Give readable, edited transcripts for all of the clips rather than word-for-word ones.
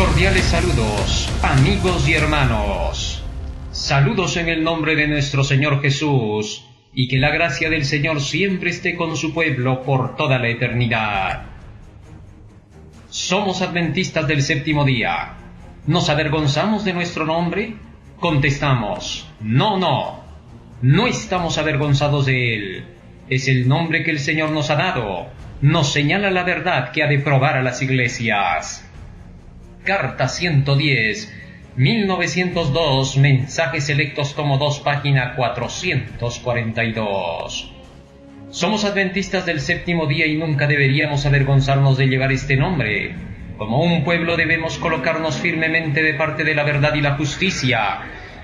Cordiales saludos, amigos y hermanos. Saludos en el nombre de nuestro Señor Jesús, y que la gracia del Señor siempre esté con su pueblo por toda la eternidad. ¿Somos adventistas del séptimo día? ¿Nos avergonzamos de nuestro nombre? Contestamos, no estamos avergonzados de él. Es el nombre que el Señor nos ha dado. Nos señala la verdad que ha de probar a las iglesias. Carta 110, 1902, Mensajes Selectos, tomo 2, página 442. Somos adventistas del séptimo día y nunca deberíamos avergonzarnos de llevar este nombre. Como un pueblo debemos colocarnos firmemente de parte de la verdad y la justicia.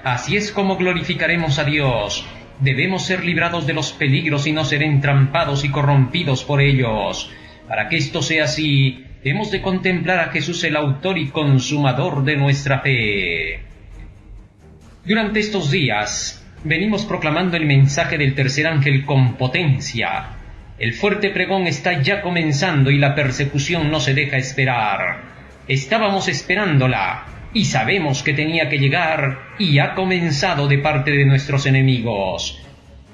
Así es como glorificaremos a Dios. Debemos ser librados de los peligros y no ser entrampados y corrompidos por ellos. Para que esto sea así, hemos de contemplar a Jesús, el autor y consumador de nuestra fe. Durante estos días, venimos proclamando el mensaje del tercer ángel con potencia. El fuerte pregón está ya comenzando y la persecución no se deja esperar. Estábamos esperándola y sabemos que tenía que llegar y ha comenzado de parte de nuestros enemigos.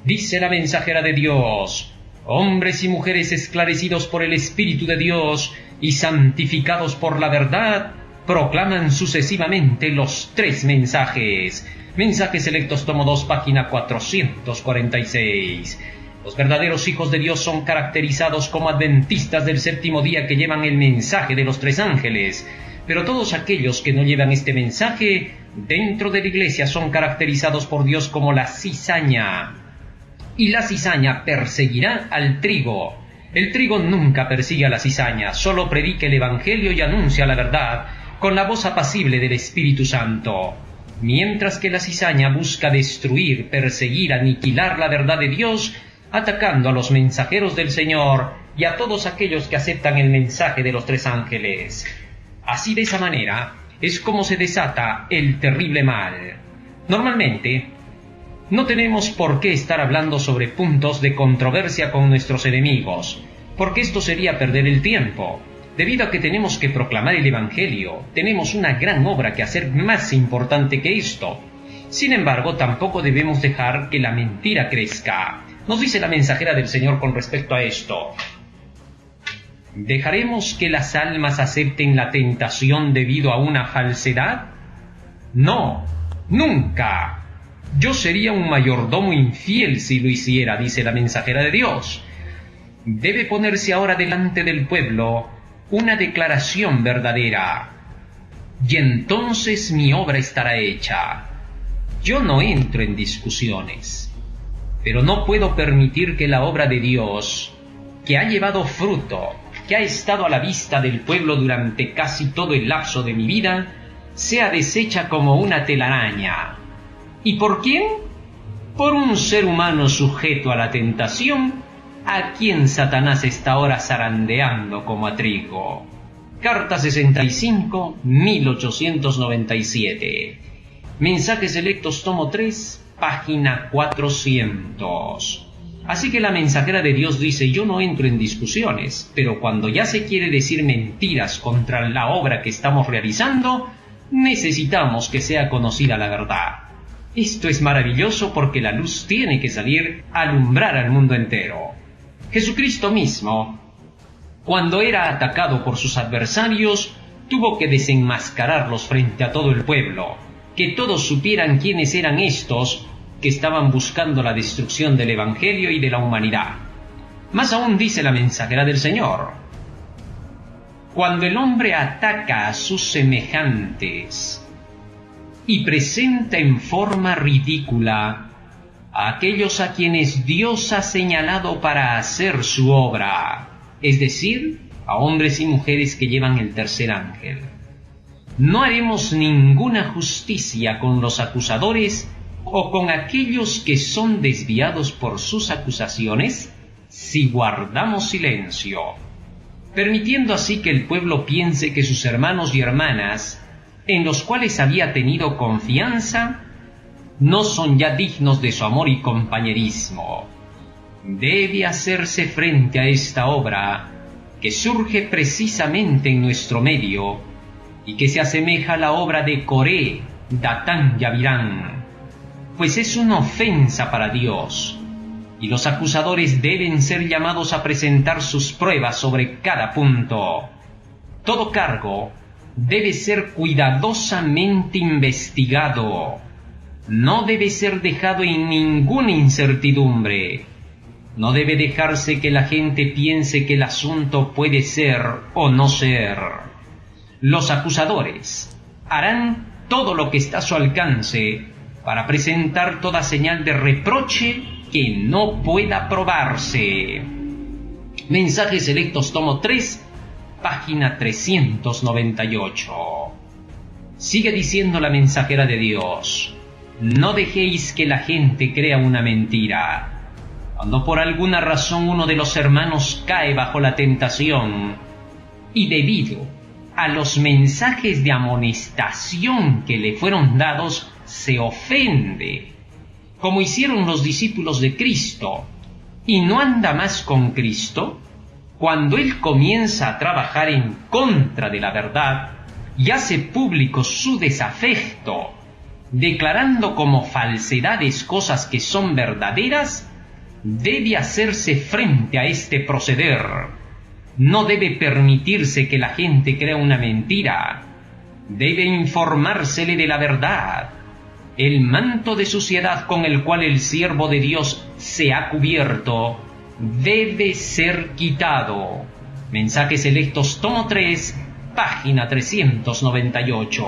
Dice la mensajera de Dios: hombres y mujeres esclarecidos por el Espíritu de Dios y santificados por la verdad, proclaman sucesivamente los tres mensajes. Mensajes Selectos, tomo 2, página 446. Los verdaderos hijos de Dios son caracterizados como adventistas del séptimo día que llevan el mensaje de los tres ángeles. Pero todos aquellos que no llevan este mensaje dentro de la iglesia son caracterizados por Dios como la cizaña. Y la cizaña perseguirá al trigo. El trigo nunca persigue a la cizaña, solo predica el Evangelio y anuncia la verdad con la voz apacible del Espíritu Santo. Mientras que la cizaña busca destruir, perseguir, aniquilar la verdad de Dios, atacando a los mensajeros del Señor y a todos aquellos que aceptan el mensaje de los tres ángeles. Así, de esa manera, es como se desata el terrible mal. Normalmente, no tenemos por qué estar hablando sobre puntos de controversia con nuestros enemigos, porque esto sería perder el tiempo. Debido a que tenemos que proclamar el Evangelio, tenemos una gran obra que hacer más importante que esto. Sin embargo, tampoco debemos dejar que la mentira crezca. Nos dice la mensajera del Señor con respecto a esto: ¿dejaremos que las almas acepten la tentación debido a una falsedad? No, nunca. Yo sería un mayordomo infiel si lo hiciera, dice la mensajera de Dios. Debe ponerse ahora delante del pueblo una declaración verdadera. Y entonces mi obra estará hecha. Yo no entro en discusiones, pero no puedo permitir que la obra de Dios, que ha llevado fruto, que ha estado a la vista del pueblo durante casi todo el lapso de mi vida, sea deshecha como una telaraña. ¿Y por quién? Por un ser humano sujeto a la tentación, a quien Satanás está ahora zarandeando como a trigo. Carta 65, 1897. Mensajes Selectos, tomo 3, página 400. Así que la mensajera de Dios dice: yo no entro en discusiones, pero cuando ya se quiere decir mentiras contra la obra que estamos realizando, necesitamos que sea conocida la verdad. Esto es maravilloso porque la luz tiene que salir a alumbrar al mundo entero. Jesucristo mismo, cuando era atacado por sus adversarios, tuvo que desenmascararlos frente a todo el pueblo, que todos supieran quiénes eran estos que estaban buscando la destrucción del Evangelio y de la humanidad. Más aún dice la mensajera del Señor: cuando el hombre ataca a sus semejantes y presenta en forma ridícula a aquellos a quienes Dios ha señalado para hacer su obra, es decir, a hombres y mujeres que llevan el tercer ángel, no haremos ninguna justicia con los acusadores o con aquellos que son desviados por sus acusaciones si guardamos silencio, permitiendo así que el pueblo piense que sus hermanos y hermanas, en los cuales había tenido confianza, no son ya dignos de su amor y compañerismo. Debe hacerse frente a esta obra que surge precisamente en nuestro medio y que se asemeja a la obra de Coré, Datán y Abirán, pues es una ofensa para Dios, y los acusadores deben ser llamados a presentar sus pruebas sobre cada punto. Todo cargo debe ser cuidadosamente investigado, no debe ser dejado en ninguna incertidumbre, no debe dejarse que la gente piense que el asunto puede ser o no ser. Los acusadores harán todo lo que está a su alcance para presentar toda señal de reproche que no pueda probarse. Mensajes Selectos, tomo 3, página 398. Sigue diciendo la mensajera de Dios: no dejéis que la gente crea una mentira. Cuando por alguna razón uno de los hermanos cae bajo la tentación, y debido a los mensajes de amonestación que le fueron dados, se ofende, como hicieron los discípulos de Cristo, y no anda más con Cristo, cuando Él comienza a trabajar en contra de la verdad y hace público su desafecto, declarando como falsedades cosas que son verdaderas, debe hacerse frente a este proceder. No debe permitirse que la gente crea una mentira. Debe informársele de la verdad. El manto de suciedad con el cual el siervo de Dios se ha cubierto debe ser quitado. Mensajes Selectos, tomo 3, página 398.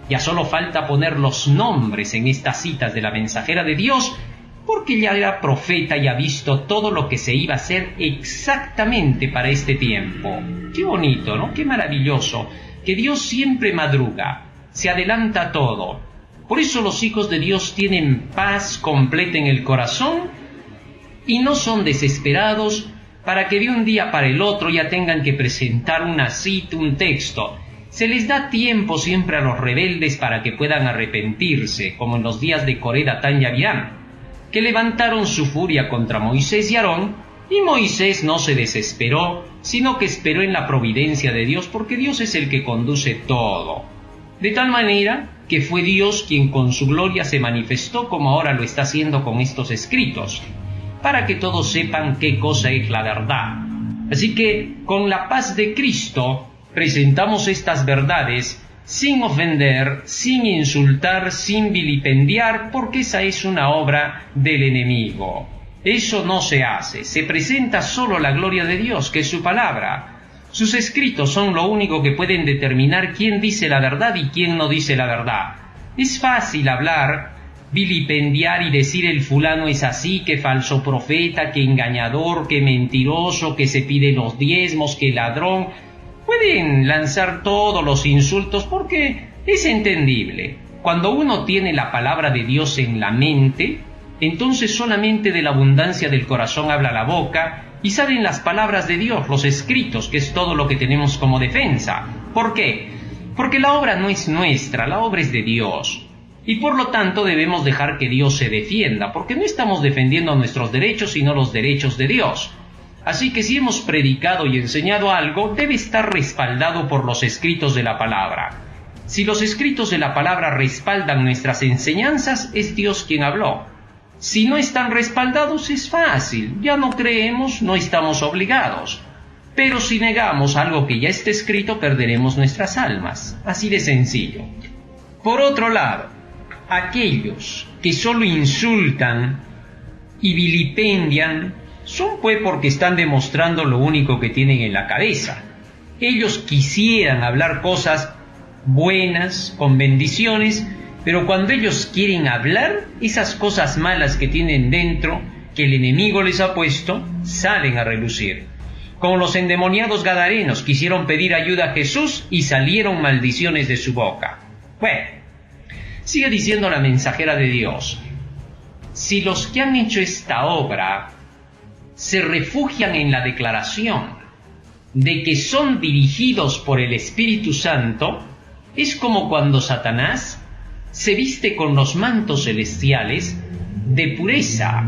Ya solo falta poner los nombres en estas citas de la mensajera de Dios, porque ya era profeta y ha visto todo lo que se iba a hacer exactamente para este tiempo. Qué bonito, ¿no? Qué maravilloso, que Dios siempre madruga, se adelanta a todo. Por eso los hijos de Dios tienen paz completa en el corazón y no son desesperados para que de un día para el otro ya tengan que presentar una cita, un texto. Se les da tiempo siempre a los rebeldes para que puedan arrepentirse, como en los días de Coré, Datán y Abirán, que levantaron su furia contra Moisés y Aarón, y Moisés no se desesperó, sino que esperó en la providencia de Dios, porque Dios es el que conduce todo. De tal manera que fue Dios quien con su gloria se manifestó, como ahora lo está haciendo con estos escritos, para que todos sepan qué cosa es la verdad. Así que, con la paz de Cristo, presentamos estas verdades sin ofender, sin insultar, sin vilipendiar, porque esa es una obra del enemigo. Eso no se hace, se presenta solo la gloria de Dios, que es su palabra. Sus escritos son lo único que pueden determinar quién dice la verdad y quién no dice la verdad. Es fácil hablar, vilipendiar y decir el fulano es así, que falso profeta, que engañador, que mentiroso, que se pide los diezmos, que ladrón. Pueden lanzar todos los insultos porque es entendible. Cuando uno tiene la palabra de Dios en la mente, entonces solamente de la abundancia del corazón habla la boca y salen las palabras de Dios, los escritos, que es todo lo que tenemos como defensa. ¿Por qué? Porque la obra no es nuestra, la obra es de Dios. Y por lo tanto debemos dejar que Dios se defienda, porque no estamos defendiendo nuestros derechos, sino los derechos de Dios. Así que si hemos predicado y enseñado algo, debe estar respaldado por los escritos de la palabra. Si los escritos de la palabra respaldan nuestras enseñanzas, es Dios quien habló. Si no están respaldados, es fácil. Ya no creemos, no estamos obligados. Pero si negamos algo que ya está escrito, perderemos nuestras almas. Así de sencillo. Por otro lado, aquellos que solo insultan y vilipendian son pues porque están demostrando lo único que tienen en la cabeza. Ellos quisieran hablar cosas buenas, con bendiciones, pero cuando ellos quieren hablar, esas cosas malas que tienen dentro, que el enemigo les ha puesto, salen a relucir. Como los endemoniados gadarenos quisieron pedir ayuda a Jesús y salieron maldiciones de su boca. Bueno, sigue diciendo la mensajera de Dios: si los que han hecho esta obra se refugian en la declaración de que son dirigidos por el Espíritu Santo, es como cuando Satanás se viste con los mantos celestiales de pureza,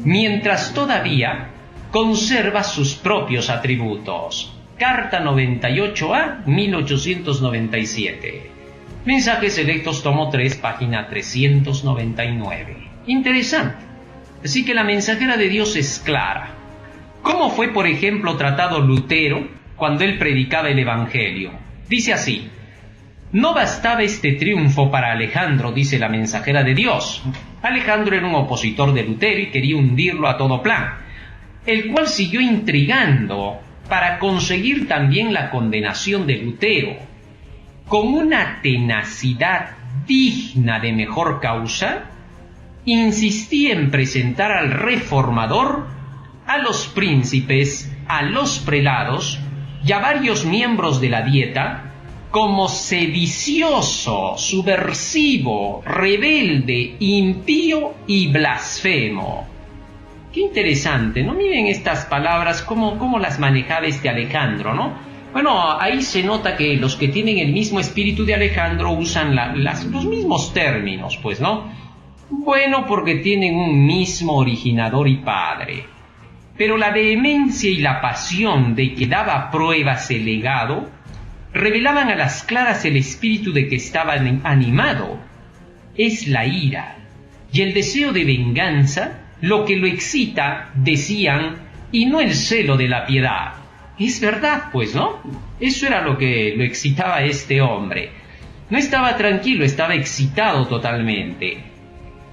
mientras todavía conserva sus propios atributos. Carta 98A, 1897. Mensajes Selectos, tomo 3, página 399. Interesante. Así que la mensajera de Dios es clara. ¿Cómo fue, por ejemplo, tratado Lutero cuando él predicaba el Evangelio? Dice así: no bastaba este triunfo para Alejandro, dice la mensajera de Dios. Alejandro era un opositor de Lutero y quería hundirlo a todo plan, el cual siguió intrigando para conseguir también la condenación de Lutero. Con una tenacidad digna de mejor causa, insistía en presentar al reformador, a los príncipes, a los prelados y a varios miembros de la Dieta como sedicioso, subversivo, rebelde, impío y blasfemo. Qué interesante, ¿no? Miren estas palabras, cómo las manejaba este Alejandro, ¿no? Bueno, ahí se nota que los que tienen el mismo espíritu de Alejandro usan los mismos términos, pues, ¿no? Bueno, porque tienen un mismo originador y padre. Pero la vehemencia y la pasión de que daba pruebas el legado revelaban a las claras el espíritu de que estaba animado. Es la ira y el deseo de venganza lo que lo excita, decían, y no el celo de la piedad. Es verdad, pues, ¿no? Eso era lo que lo excitaba a este hombre. No estaba tranquilo, estaba excitado totalmente.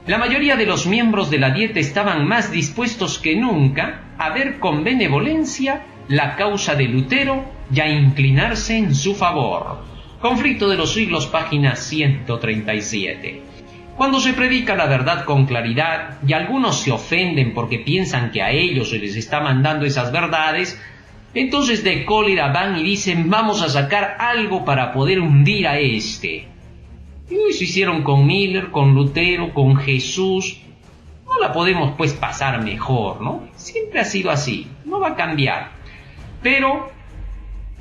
La mayoría de los miembros de la Dieta estaban más dispuestos que nunca a ver con benevolencia la causa de Lutero y a inclinarse en su favor. Conflicto de los Siglos, página 137. Cuando se predica la verdad con claridad y algunos se ofenden porque piensan que a ellos se les está mandando esas verdades, entonces de cólera van y dicen: vamos a sacar algo para poder hundir a este. Y eso hicieron con Miller, con Lutero, con Jesús. No la podemos pues pasar mejor, ¿no? Siempre ha sido así, no va a cambiar. Pero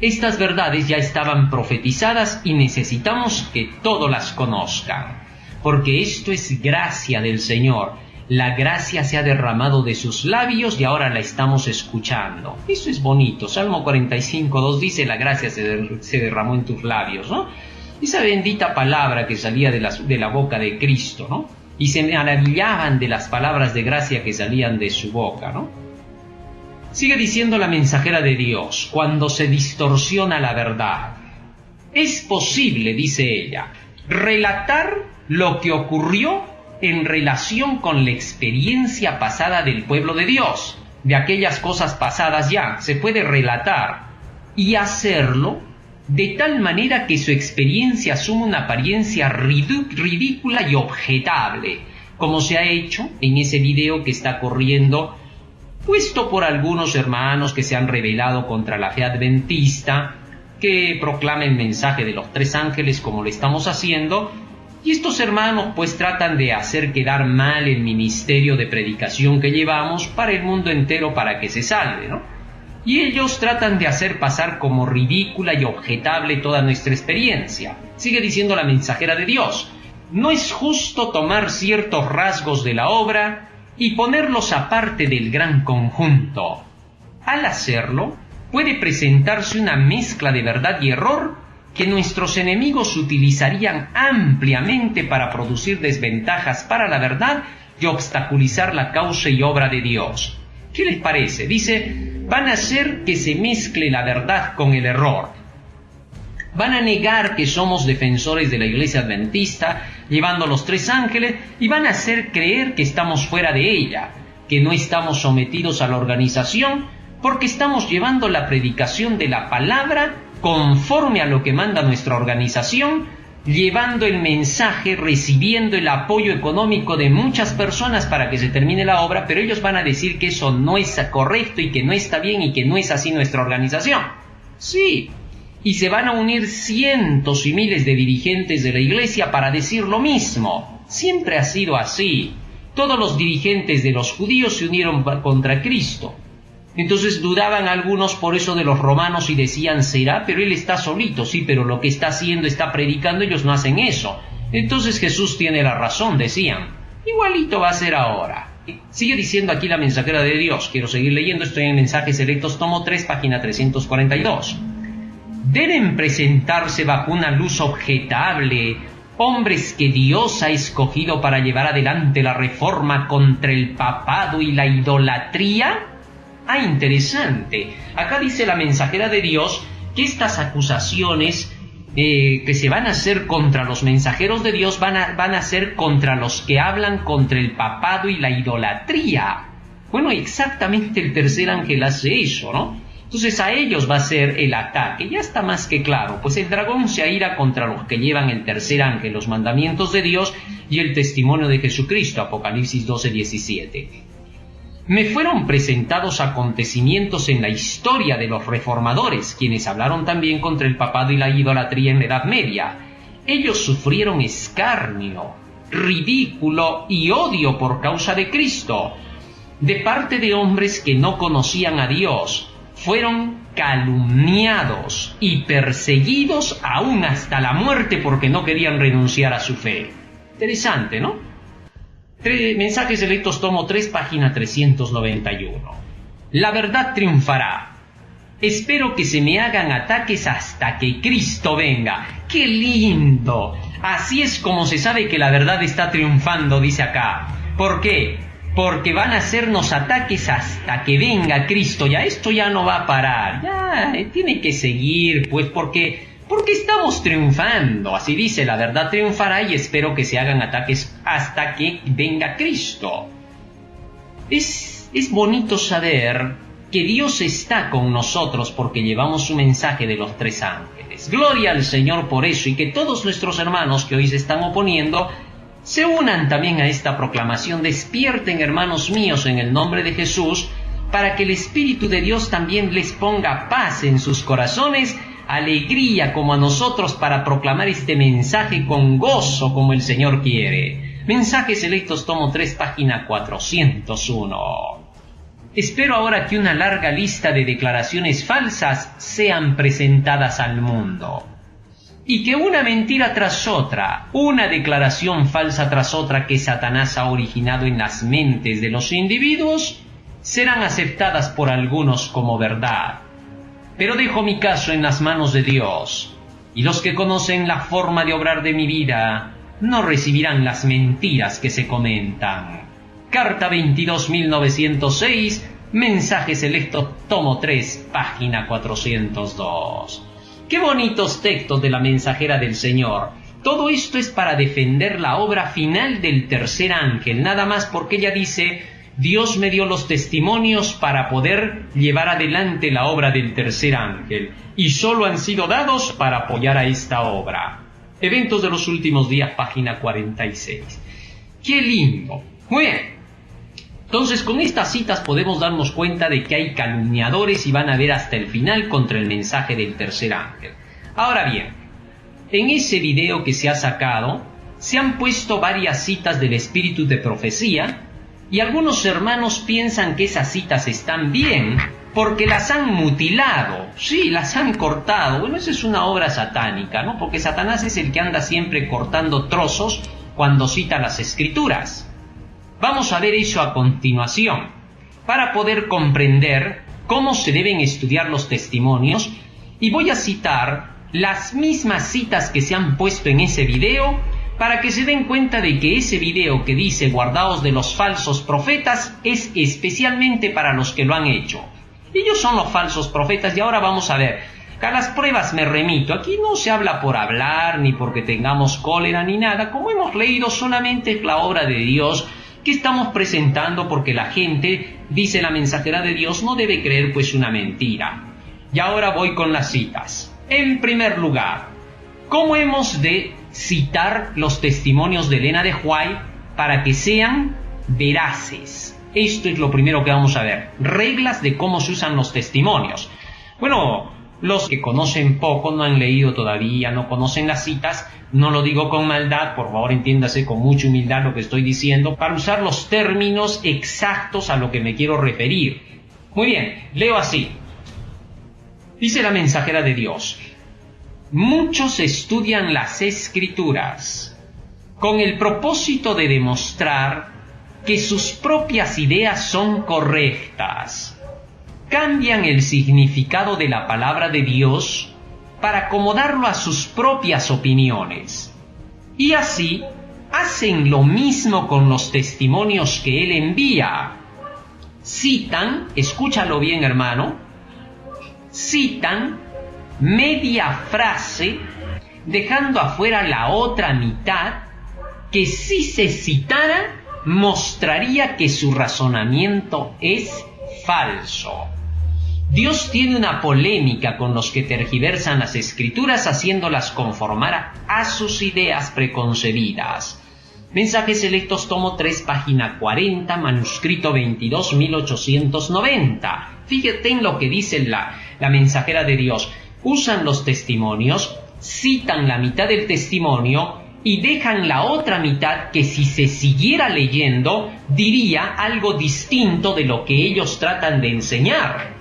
estas verdades ya estaban profetizadas y necesitamos que todos las conozcan, porque esto es gracia del Señor. La gracia se ha derramado de sus labios y ahora la estamos escuchando. Eso es bonito. Salmo 45:2 dice: la gracia se derramó en tus labios, ¿no? Esa bendita palabra que salía de la boca de Cristo, ¿no? Y se maravillaban de las palabras de gracia que salían de su boca, ¿no? Sigue diciendo la mensajera de Dios: cuando se distorsiona la verdad, es posible, dice ella, relatar lo que ocurrió en relación con la experiencia pasada del pueblo de Dios. De aquellas cosas pasadas ya se puede relatar y hacerlo de tal manera que su experiencia asuma una apariencia ridícula y objetable, como se ha hecho en ese video que está corriendo, puesto por algunos hermanos que se han rebelado contra la fe adventista, que proclama el mensaje de los 3 ángeles como lo estamos haciendo, y estos hermanos pues tratan de hacer quedar mal el ministerio de predicación que llevamos para el mundo entero para que se salve, ¿no? Y ellos tratan de hacer pasar como ridícula y objetable toda nuestra experiencia. Sigue diciendo la mensajera de Dios: no es justo tomar ciertos rasgos de la obra y ponerlos aparte del gran conjunto. Al hacerlo, puede presentarse una mezcla de verdad y error que nuestros enemigos utilizarían ampliamente para producir desventajas para la verdad y obstaculizar la causa y obra de Dios. ¿Qué les parece? Dice: van a hacer que se mezcle la verdad con el error. Van a negar que somos defensores de la iglesia adventista, llevando los 3 ángeles, y van a hacer creer que estamos fuera de ella, que no estamos sometidos a la organización, porque estamos llevando la predicación de la palabra conforme a lo que manda nuestra organización, llevando el mensaje, recibiendo el apoyo económico de muchas personas para que se termine la obra, pero ellos van a decir que eso no es correcto y que no está bien y que no es así nuestra organización. Sí, y se van a unir cientos y miles de dirigentes de la iglesia para decir lo mismo. Siempre ha sido así. Todos los dirigentes de los judíos se unieron contra Cristo. Entonces dudaban algunos por eso de los romanos y decían: será, pero él está solito. Sí, pero lo que está haciendo, está predicando, ellos no hacen eso. Entonces Jesús tiene la razón, decían. Igualito va a ser ahora. Sigue diciendo aquí la mensajera de Dios. Quiero seguir leyendo. Estoy en Mensajes Selectos, tomo 3, página 342. Deben presentarse bajo una luz objetable hombres que Dios ha escogido para llevar adelante la reforma contra el papado y la idolatría. Interesante. Acá dice la mensajera de Dios que estas acusaciones que se van a hacer contra los mensajeros de Dios van a ser contra los que hablan contra el papado y la idolatría. Bueno, exactamente el tercer ángel hace eso, ¿no? Entonces a ellos va a ser el ataque. Ya está más que claro, pues el dragón se aira contra los que llevan el tercer ángel, los mandamientos de Dios y el testimonio de Jesucristo, Apocalipsis 12:17. Me fueron presentados acontecimientos en la historia de los reformadores, quienes hablaron también contra el papado y la idolatría en la Edad Media. Ellos sufrieron escarnio, ridículo y odio por causa de Cristo, de parte de hombres que no conocían a Dios. Fueron calumniados y perseguidos aún hasta la muerte porque no querían renunciar a su fe. Interesante, ¿no? Mensajes Selectos, tomo 3, página 391. La verdad triunfará. Espero que se me hagan ataques hasta que Cristo venga. ¡Qué lindo! Así es como se sabe que la verdad está triunfando, dice acá. ¿Por qué? Porque van a hacernos ataques hasta que venga Cristo. Ya esto ya no va a parar. Ya tiene que seguir, pues, porque estamos triunfando. Así dice, la verdad triunfará y espero que se hagan ataques hasta que venga Cristo. Es bonito saber que Dios está con nosotros porque llevamos su mensaje de los tres ángeles. Gloria al Señor por eso, y que todos nuestros hermanos que hoy se están oponiendo se unan también a esta proclamación. Despierten, hermanos míos, en el nombre de Jesús, para que el Espíritu de Dios también les ponga paz en sus corazones, alegría como a nosotros, para proclamar este mensaje con gozo como el Señor quiere. Mensajes Selectos, tomo 3, página 401. Espero ahora que una larga lista de declaraciones falsas sean presentadas al mundo, y que una mentira tras otra, una declaración falsa tras otra que Satanás ha originado en las mentes de los individuos, serán aceptadas por algunos como verdad. Pero dejo mi caso en las manos de Dios, y los que conocen la forma de obrar de mi vida no recibirán las mentiras que se comentan. Carta 22.906, Mensajes Selectos, tomo 3, página 402. ¡Qué bonitos textos de la mensajera del Señor! Todo esto es para defender la obra final del tercer ángel, nada más, porque ella dice: Dios me dio los testimonios para poder llevar adelante la obra del tercer ángel, y solo han sido dados para apoyar a esta obra. Eventos de los últimos días, página 46. ¡Qué lindo! Muy bien. Entonces, con estas citas podemos darnos cuenta de que hay calumniadores y van a ver hasta el final contra el mensaje del tercer ángel. Ahora bien, en ese video que se ha sacado, se han puesto varias citas del espíritu de profecía, y algunos hermanos piensan que esas citas están bien porque las han mutilado, sí, las han cortado. Bueno, esa es una obra satánica, ¿no? Porque Satanás es el que anda siempre cortando trozos cuando cita las escrituras. Vamos a ver eso a continuación, para poder comprender cómo se deben estudiar los testimonios, y voy a citar las mismas citas que se han puesto en ese video, para que se den cuenta de que ese video que dice guardaos de los falsos profetas es especialmente para los que lo han hecho. Ellos son los falsos profetas, y ahora vamos a ver. A las pruebas me remito. Aquí no se habla por hablar, ni porque tengamos cólera, ni nada. Como hemos leído, solamente es la obra de Dios que estamos presentando, porque la gente, dice la mensajera de Dios, no debe creer pues una mentira. Y ahora voy con las citas. En primer lugar, ¿cómo hemos de citar los testimonios de Elena de White para que sean veraces? Esto es lo primero que vamos a ver. Reglas de cómo se usan los testimonios. Bueno, los que conocen poco, no han leído todavía, no conocen las citas, no lo digo con maldad, por favor entiéndase con mucha humildad lo que estoy diciendo, para usar los términos exactos a lo que me quiero referir. Muy bien, leo así. Dice la mensajera de Dios: muchos estudian las escrituras con el propósito de demostrar que sus propias ideas son correctas. Cambian el significado de la palabra de Dios para acomodarlo a sus propias opiniones. Y así hacen lo mismo con los testimonios que Él envía. Citan, escúchalo bien hermano, citan media frase, dejando afuera la otra mitad, que si se citara, mostraría que su razonamiento es falso. Dios tiene una polémica con los que tergiversan las Escrituras, haciéndolas conformar a sus ideas preconcebidas. Mensajes Selectos, tomo 3, página 40, manuscrito 22, 1890. Fíjate en lo que dice la mensajera de Dios. Usan los testimonios, citan la mitad del testimonio y dejan la otra mitad que, si se siguiera leyendo, diría algo distinto de lo que ellos tratan de enseñar.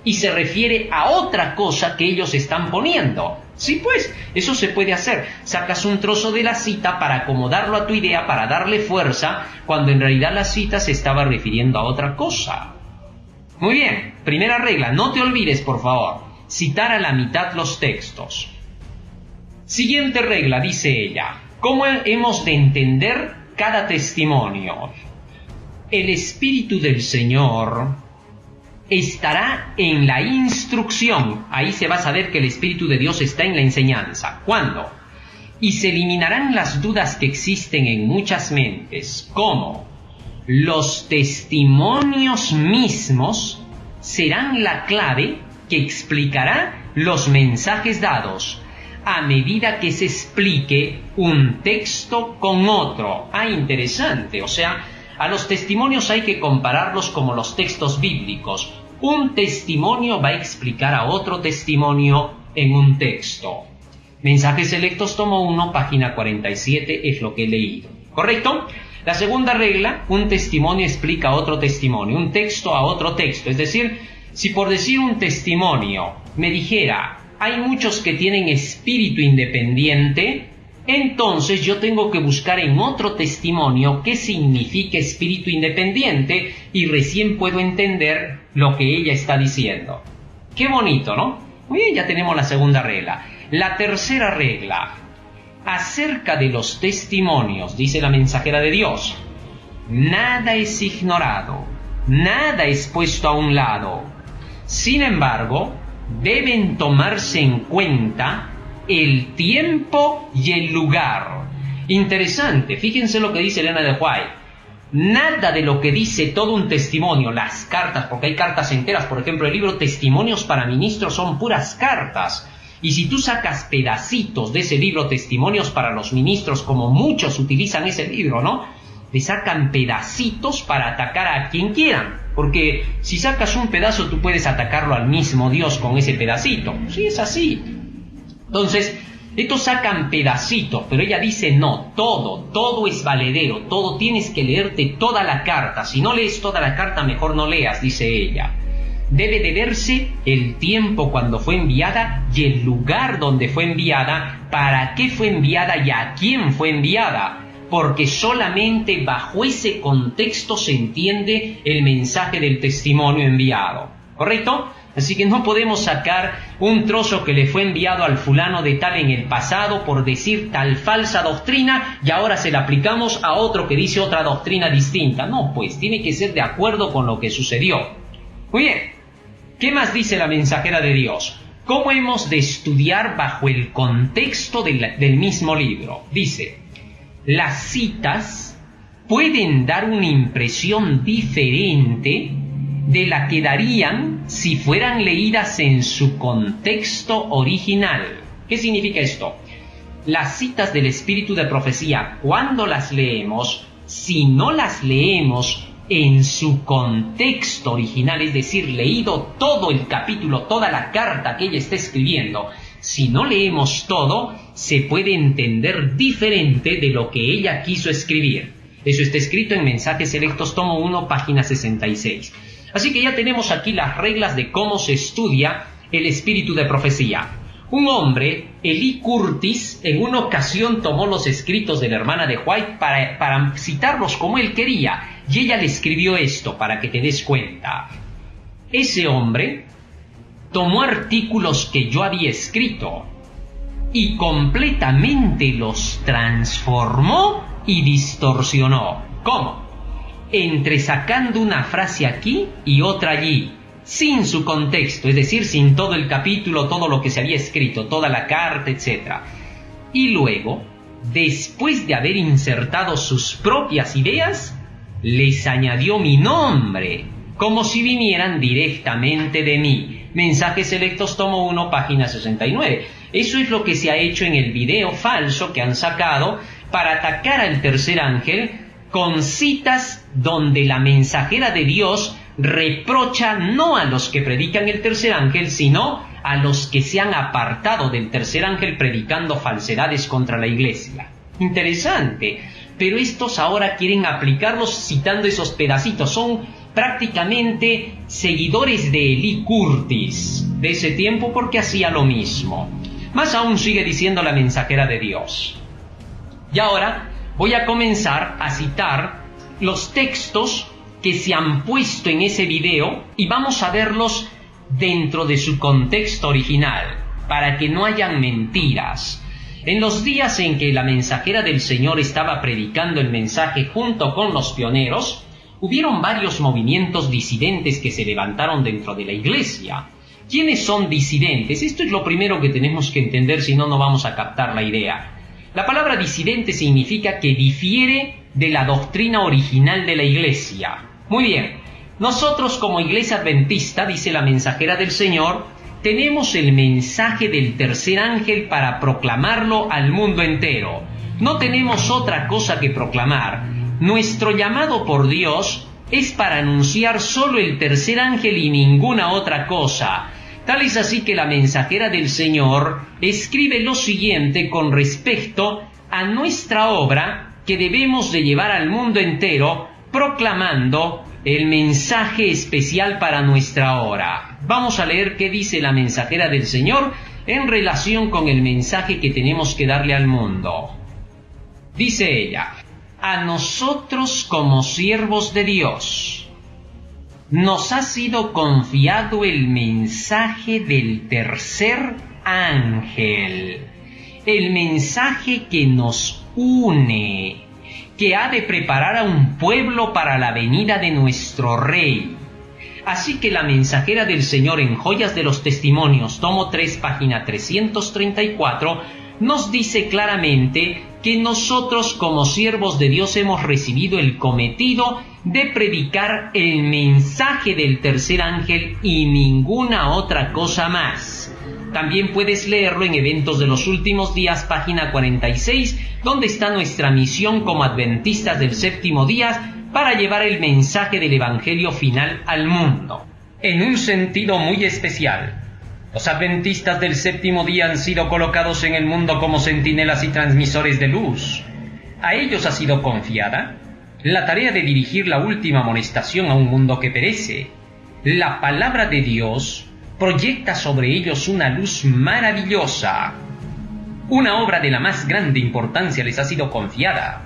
Y se refiere a otra cosa que ellos están poniendo. Sí, pues, eso se puede hacer. Sacas un trozo de la cita para acomodarlo a tu idea, para darle fuerza, cuando en realidad la cita se estaba refiriendo a otra cosa. Muy bien, primera regla, no te olvides, por favor, citar a la mitad los textos. Siguiente regla, dice ella, ¿cómo hemos de entender cada testimonio? El Espíritu del Señor estará en la instrucción. Ahí se va a saber que el Espíritu de Dios está en la enseñanza. ¿Cuándo? Y se eliminarán las dudas que existen en muchas mentes. ¿Cómo? Los testimonios mismos serán la clave que explicará los mensajes dados, a medida que se explique un texto con otro. Ah, interesante. O sea, a los testimonios hay que compararlos como los textos bíblicos. Un testimonio va a explicar a otro testimonio en un texto. Mensajes Selectos, tomo 1, página 47, es lo que he leído. ¿Correcto? La segunda regla, un testimonio explica a otro testimonio, un texto a otro texto. Es decir, si por decir un testimonio me dijera, hay muchos que tienen espíritu independiente, entonces yo tengo que buscar en otro testimonio qué significa espíritu independiente y recién puedo entender lo que ella está diciendo. Qué bonito, ¿no? Muy bien, ya tenemos la segunda regla. La tercera regla, acerca de los testimonios, dice la mensajera de Dios, nada es ignorado, nada es puesto a un lado. Sin embargo, deben tomarse en cuenta el tiempo y el lugar. Interesante, fíjense lo que dice Elena de White. Nada de lo que dice todo un testimonio, las cartas, porque hay cartas enteras, por ejemplo, el libro Testimonios para Ministros son puras cartas. Y si tú sacas pedacitos de ese libro Testimonios para los Ministros, como muchos utilizan ese libro, ¿no? Le sacan pedacitos para atacar a quien quieran. Porque si sacas un pedazo, tú puedes atacarlo al mismo Dios con ese pedacito. Sí, es así. Entonces, estos sacan pedacitos, pero ella dice no, todo es valedero, todo tienes que leerte toda la carta. Si no lees toda la carta, mejor no leas, dice ella. Debe de verse el tiempo cuando fue enviada y el lugar donde fue enviada, para qué fue enviada y a quién fue enviada, porque solamente bajo ese contexto se entiende el mensaje del testimonio enviado. ¿Correcto? Así que no podemos sacar un trozo que le fue enviado al fulano de tal en el pasado por decir tal falsa doctrina y ahora se la aplicamos a otro que dice otra doctrina distinta. No, pues tiene que ser de acuerdo con lo que sucedió. Muy bien, ¿qué más dice la mensajera de Dios? ¿Cómo hemos de estudiar bajo el contexto del mismo libro? Dice, las citas pueden dar una impresión diferente de la que darían si fueran leídas en su contexto original. ¿Qué significa esto? Las citas del espíritu de profecía, cuando las leemos, si no las leemos en su contexto original, es decir, leído todo el capítulo, toda la carta que ella está escribiendo, si no leemos todo, se puede entender diferente de lo que ella quiso escribir. Eso está escrito en Mensajes Selectos, tomo 1, página 66. Así que ya tenemos aquí las reglas de cómo se estudia el espíritu de profecía. Un hombre, Eli Curtis, en una ocasión tomó los escritos de la hermana de White para citarlos como él quería, y ella le escribió esto para que te des cuenta. Ese hombre tomó artículos que yo había escrito y completamente los transformó y distorsionó. ¿Cómo? Entresacando una frase aquí y otra allí, sin su contexto, es decir, sin todo el capítulo, todo lo que se había escrito, toda la carta, etc. Y luego, después de haber insertado sus propias ideas, les añadió mi nombre, como si vinieran directamente de mí. Mensajes Selectos, tomo 1, página 69. Eso es lo que se ha hecho en el video falso que han sacado para atacar al tercer ángel, con citas donde la mensajera de Dios reprocha no a los que predican el tercer ángel, sino a los que se han apartado del tercer ángel predicando falsedades contra la iglesia. Interesante, pero estos ahora quieren aplicarlos citando esos pedacitos. Son prácticamente seguidores de Eli Curtis de ese tiempo, porque hacía lo mismo. Más aún sigue diciendo la mensajera de Dios. Y ahora voy a comenzar a citar los textos que se han puesto en ese video y vamos a verlos dentro de su contexto original, para que no hayan mentiras. En los días en que la mensajera del Señor estaba predicando el mensaje junto con los pioneros, hubieron varios movimientos disidentes que se levantaron dentro de la iglesia. ¿Quiénes son disidentes? Esto es lo primero que tenemos que entender, si no, no vamos a captar la idea. La palabra disidente significa que difiere de la doctrina original de la iglesia. Muy bien, nosotros como iglesia adventista, dice la mensajera del Señor, tenemos el mensaje del tercer ángel para proclamarlo al mundo entero. No tenemos otra cosa que proclamar. Nuestro llamado por Dios es para anunciar solo el tercer ángel y ninguna otra cosa. Tal es así que la mensajera del Señor escribe lo siguiente con respecto a nuestra obra que debemos de llevar al mundo entero, proclamando el mensaje especial para nuestra hora. Vamos a leer qué dice la mensajera del Señor en relación con el mensaje que tenemos que darle al mundo. Dice ella: a nosotros como siervos de Dios nos ha sido confiado el mensaje del tercer ángel, el mensaje que nos une, que ha de preparar a un pueblo para la venida de nuestro Rey. Así que la mensajera del Señor en Joyas de los Testimonios, tomo 3, página 334, nos dice claramente que nosotros como siervos de Dios hemos recibido el cometido de predicar el mensaje del tercer ángel y ninguna otra cosa más. También puedes leerlo en Eventos de los Últimos Días, página 46, donde está nuestra misión como adventistas del séptimo día para llevar el mensaje del Evangelio final al mundo. En un sentido muy especial, los adventistas del séptimo día han sido colocados en el mundo como centinelas y transmisores de luz. A ellos ha sido confiada la tarea de dirigir la última amonestación a un mundo que perece. La palabra de Dios proyecta sobre ellos una luz maravillosa. Una obra de la más grande importancia les ha sido confiada: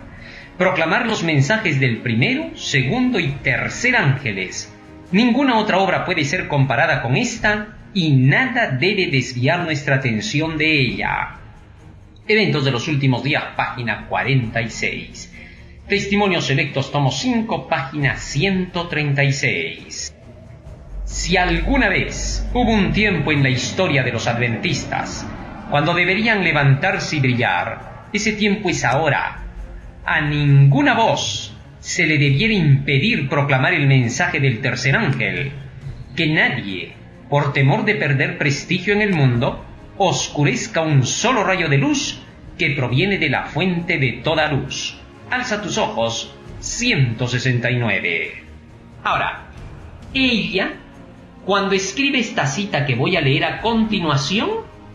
proclamar los mensajes del primero, segundo y tercer ángeles. Ninguna otra obra puede ser comparada con esta y nada debe desviar nuestra atención de ella. Eventos de los Últimos Días, página 46. Testimonios Selectos, tomo 5, página 136. Si alguna vez hubo un tiempo en la historia de los adventistas cuando deberían levantarse y brillar, ese tiempo es ahora. A ninguna voz se le debiera impedir proclamar el mensaje del tercer ángel. Que nadie, por temor de perder prestigio en el mundo, oscurezca un solo rayo de luz que proviene de la fuente de toda luz. Alza tus ojos, 169. Ahora, ella, cuando escribe esta cita que voy a leer a continuación,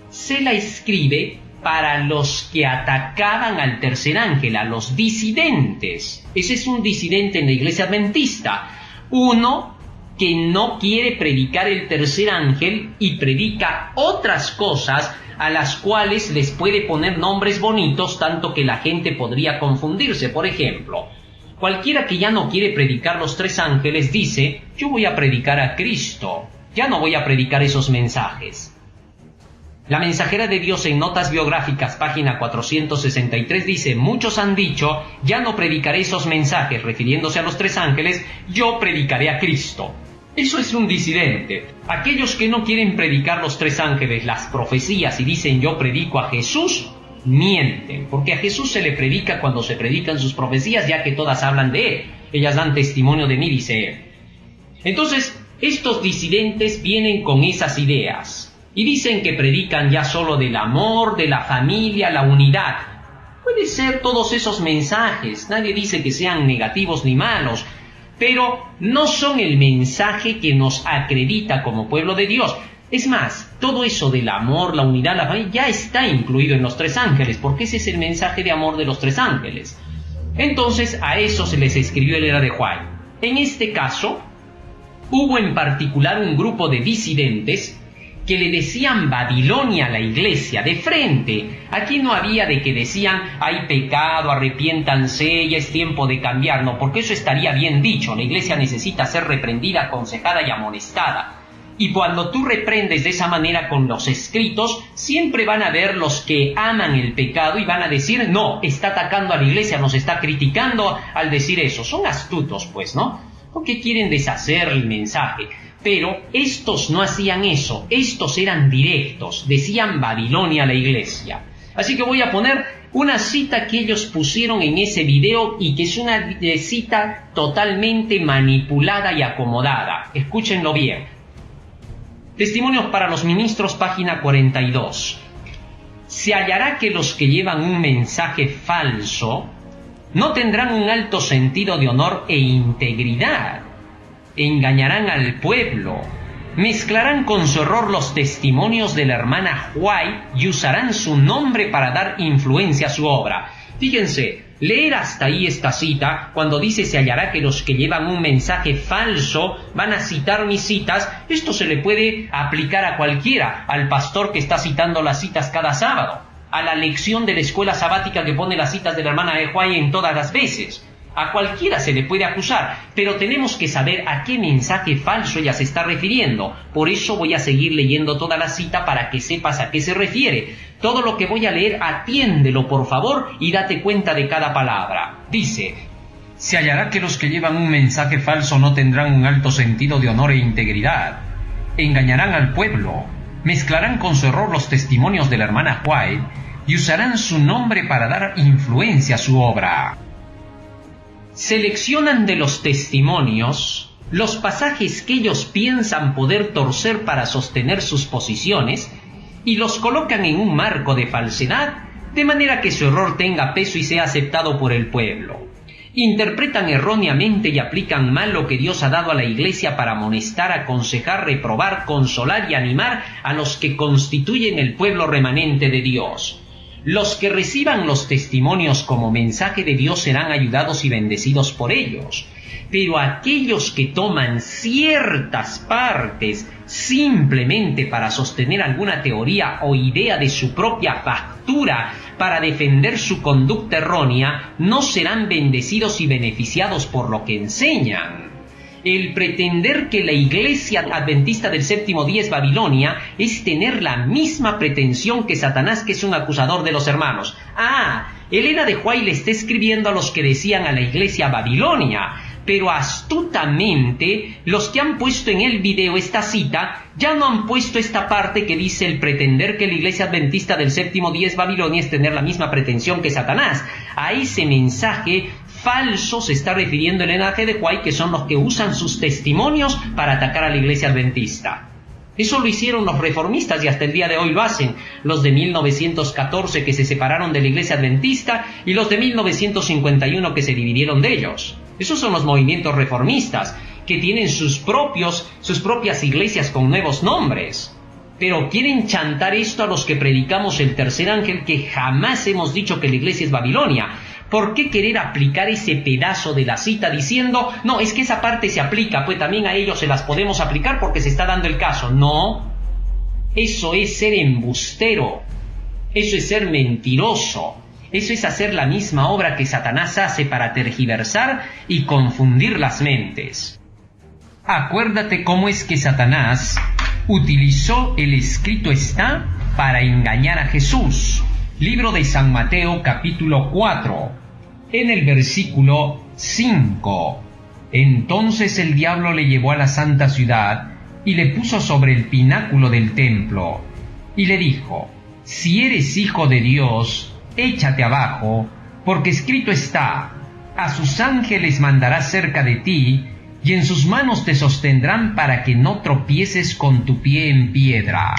se la escribe para los que atacaban al tercer ángel, a los disidentes. Ese es un disidente en la iglesia adventista. Uno que no quiere predicar el tercer ángel y predica otras cosas a las cuales les puede poner nombres bonitos, tanto que la gente podría confundirse. Por ejemplo, cualquiera que ya no quiere predicar los tres ángeles dice: yo voy a predicar a Cristo, ya no voy a predicar esos mensajes. La Mensajera de Dios en Notas Biográficas, página 463, dice: muchos han dicho, ya no predicaré esos mensajes, refiriéndose a los tres ángeles, yo predicaré a Cristo. Eso es un disidente. Aquellos que no quieren predicar los tres ángeles, las profecías, y dicen yo predico a Jesús, mienten, porque a Jesús se le predica cuando se predican sus profecías, ya que todas hablan de Él. Ellas dan testimonio de mí, dice Él. Entonces, estos disidentes vienen con esas ideas y dicen que predican ya solo del amor, de la familia, la unidad. Puede ser todos esos mensajes, nadie dice que sean negativos ni malos, pero no son el mensaje que nos acredita como pueblo de Dios. Es más, todo eso del amor, la unidad, la familia, ya está incluido en los tres ángeles, porque ese es el mensaje de amor de los tres ángeles. Entonces, a eso se les escribió Elena de White. En este caso, hubo en particular un grupo de disidentes que le decían Babilonia a la iglesia de frente. Aquí no había de que decían hay pecado, arrepiéntanse, ya es tiempo de cambiar. No, porque eso estaría bien dicho. La iglesia necesita ser reprendida, aconsejada y amonestada. Y cuando tú reprendes de esa manera con los escritos, siempre van a ver los que aman el pecado y van a decir: no, está atacando a la iglesia, nos está criticando al decir eso. Son astutos, pues, ¿no? Porque quieren deshacer el mensaje. Pero estos no hacían eso, estos eran directos, decían Babilonia a la iglesia. Así que voy a poner una cita que ellos pusieron en ese video y que es una cita totalmente manipulada y acomodada. Escúchenlo bien. Testimonios para los ministros, página 42. Se hallará que los que llevan un mensaje falso no tendrán un alto sentido de honor e integridad. Engañarán al pueblo, mezclarán con su error los testimonios de la hermana White y usarán su nombre para dar influencia a su obra. Fíjense, leer hasta ahí esta cita, cuando dice se hallará que los que llevan un mensaje falso van a citar mis citas, esto se le puede aplicar a cualquiera, al pastor que está citando las citas cada sábado, a la lección de la escuela sabática que pone las citas de la hermana White en todas las veces. A cualquiera se le puede acusar, pero tenemos que saber a qué mensaje falso ella se está refiriendo. Por eso voy a seguir leyendo toda la cita para que sepas a qué se refiere. Todo lo que voy a leer, atiéndelo por favor y date cuenta de cada palabra. Dice: se hallará que los que llevan un mensaje falso no tendrán un alto sentido de honor e integridad. Engañarán al pueblo, mezclarán con su error los testimonios de la hermana White y usarán su nombre para dar influencia a su obra. Seleccionan de los testimonios los pasajes que ellos piensan poder torcer para sostener sus posiciones y los colocan en un marco de falsedad, de manera que su error tenga peso y sea aceptado por el pueblo. Interpretan erróneamente y aplican mal lo que Dios ha dado a la iglesia para amonestar, aconsejar, reprobar, consolar y animar a los que constituyen el pueblo remanente de Dios. Los que reciban los testimonios como mensaje de Dios serán ayudados y bendecidos por ellos. Pero aquellos que toman ciertas partes simplemente para sostener alguna teoría o idea de su propia factura para defender su conducta errónea, no serán bendecidos y beneficiados por lo que enseñan. El pretender que la iglesia adventista del séptimo día es Babilonia es tener la misma pretensión que Satanás, que es un acusador de los hermanos. Elena de White le está escribiendo a los que decían a la iglesia Babilonia, pero astutamente los que han puesto en el video esta cita ya no han puesto esta parte que dice el pretender que la iglesia adventista del séptimo día es Babilonia es tener la misma pretensión que Satanás. A ese mensaje falso se está refiriendo Elena de White, que son los que usan sus testimonios para atacar a la iglesia adventista. Eso lo hicieron los reformistas y hasta el día de hoy lo hacen. Los de 1914 que se separaron de la iglesia adventista y los de 1951 que se dividieron de ellos. Esos son los movimientos reformistas que tienen sus propias iglesias con nuevos nombres. Pero quieren chantar esto a los que predicamos el tercer ángel, que jamás hemos dicho que la iglesia es Babilonia. ¿por qué querer aplicar ese pedazo de la cita diciendo, no, es que esa parte se aplica, pues también a ellos se las podemos aplicar porque se está dando el caso? No, eso es ser embustero, eso es ser mentiroso, eso es hacer la misma obra que Satanás hace para tergiversar y confundir las mentes. Acuérdate cómo es que Satanás utilizó el escrito está para engañar a Jesús. Libro de San Mateo, capítulo 4, en el versículo 5. Entonces el diablo le llevó a la santa ciudad y le puso sobre el pináculo del templo, y le dijo, si eres hijo de Dios, échate abajo, porque escrito está, a sus ángeles mandará cerca de ti, y en sus manos te sostendrán para que no tropieces con tu pie en piedra.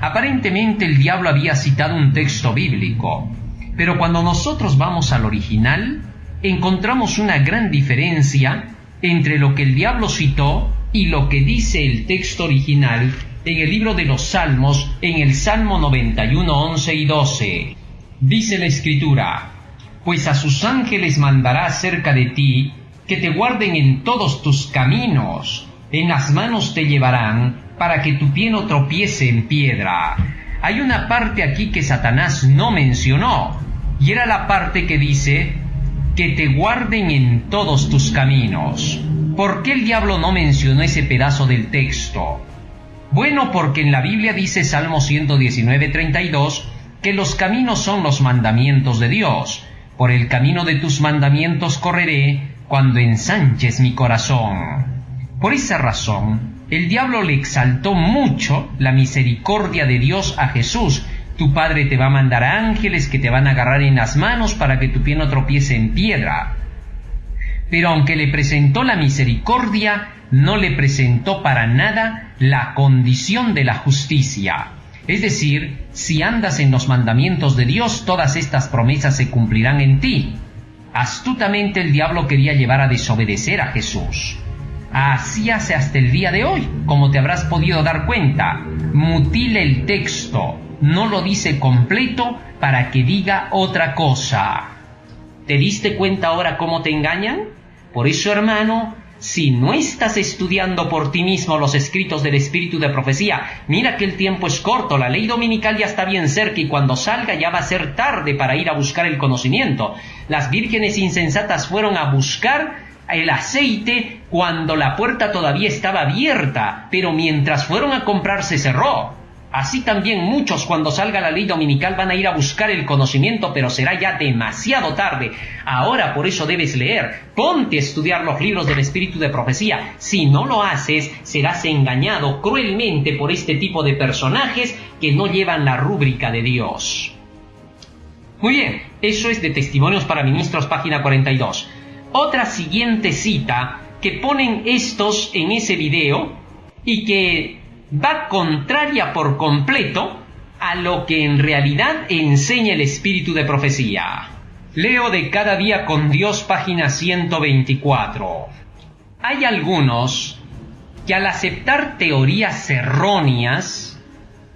Aparentemente el diablo había citado un texto bíblico, pero cuando nosotros vamos al original, encontramos una gran diferencia entre lo que el diablo citó y lo que dice el texto original en el libro de los Salmos, en el Salmo 91, 11 y 12. Dice la Escritura, pues a sus ángeles mandará cerca de ti, que te guarden en todos tus caminos, en las manos te llevarán, para que tu pie no tropiece en piedra. Hay una parte aquí que Satanás no mencionó, y era la parte que dice, que te guarden en todos tus caminos. ¿Por qué el diablo no mencionó ese pedazo del texto? Bueno, porque en la Biblia dice Salmo 119, 32, que los caminos son los mandamientos de Dios. Por el camino de tus mandamientos correré, cuando ensanches mi corazón. Por esa razón, el diablo le exaltó mucho la misericordia de Dios a Jesús. Tu Padre te va a mandar a ángeles que te van a agarrar en las manos para que tu pie no tropiece en piedra. Pero aunque le presentó la misericordia, no le presentó para nada la condición de la justicia. Es decir, si andas en los mandamientos de Dios, todas estas promesas se cumplirán en ti. Astutamente el diablo quería llevar a desobedecer a Jesús. Así hace hasta el día de hoy, como te habrás podido dar cuenta. Mutila el texto, no lo dice completo para que diga otra cosa. ¿Te diste cuenta ahora cómo te engañan? Por eso, hermano, si no estás estudiando por ti mismo los escritos del Espíritu de Profecía, mira que el tiempo es corto, la ley dominical ya está bien cerca y cuando salga ya va a ser tarde para ir a buscar el conocimiento. Las vírgenes insensatas fueron a buscar el aceite cuando la puerta todavía estaba abierta, pero mientras fueron a comprar se cerró. Así también muchos cuando salga la ley dominical van a ir a buscar el conocimiento, pero será ya demasiado tarde. Ahora por eso debes leer, ponte a estudiar los libros del Espíritu de Profecía. Si no lo haces, serás engañado cruelmente por este tipo de personajes que no llevan la rúbrica de Dios. Muy bien, eso es de Testimonios para Ministros, página 42. Otra siguiente cita que ponen estos en ese video y que va contraria por completo a lo que en realidad enseña el Espíritu de Profecía. Leo de Cada Día con Dios, página 124. Hay algunos que al aceptar teorías erróneas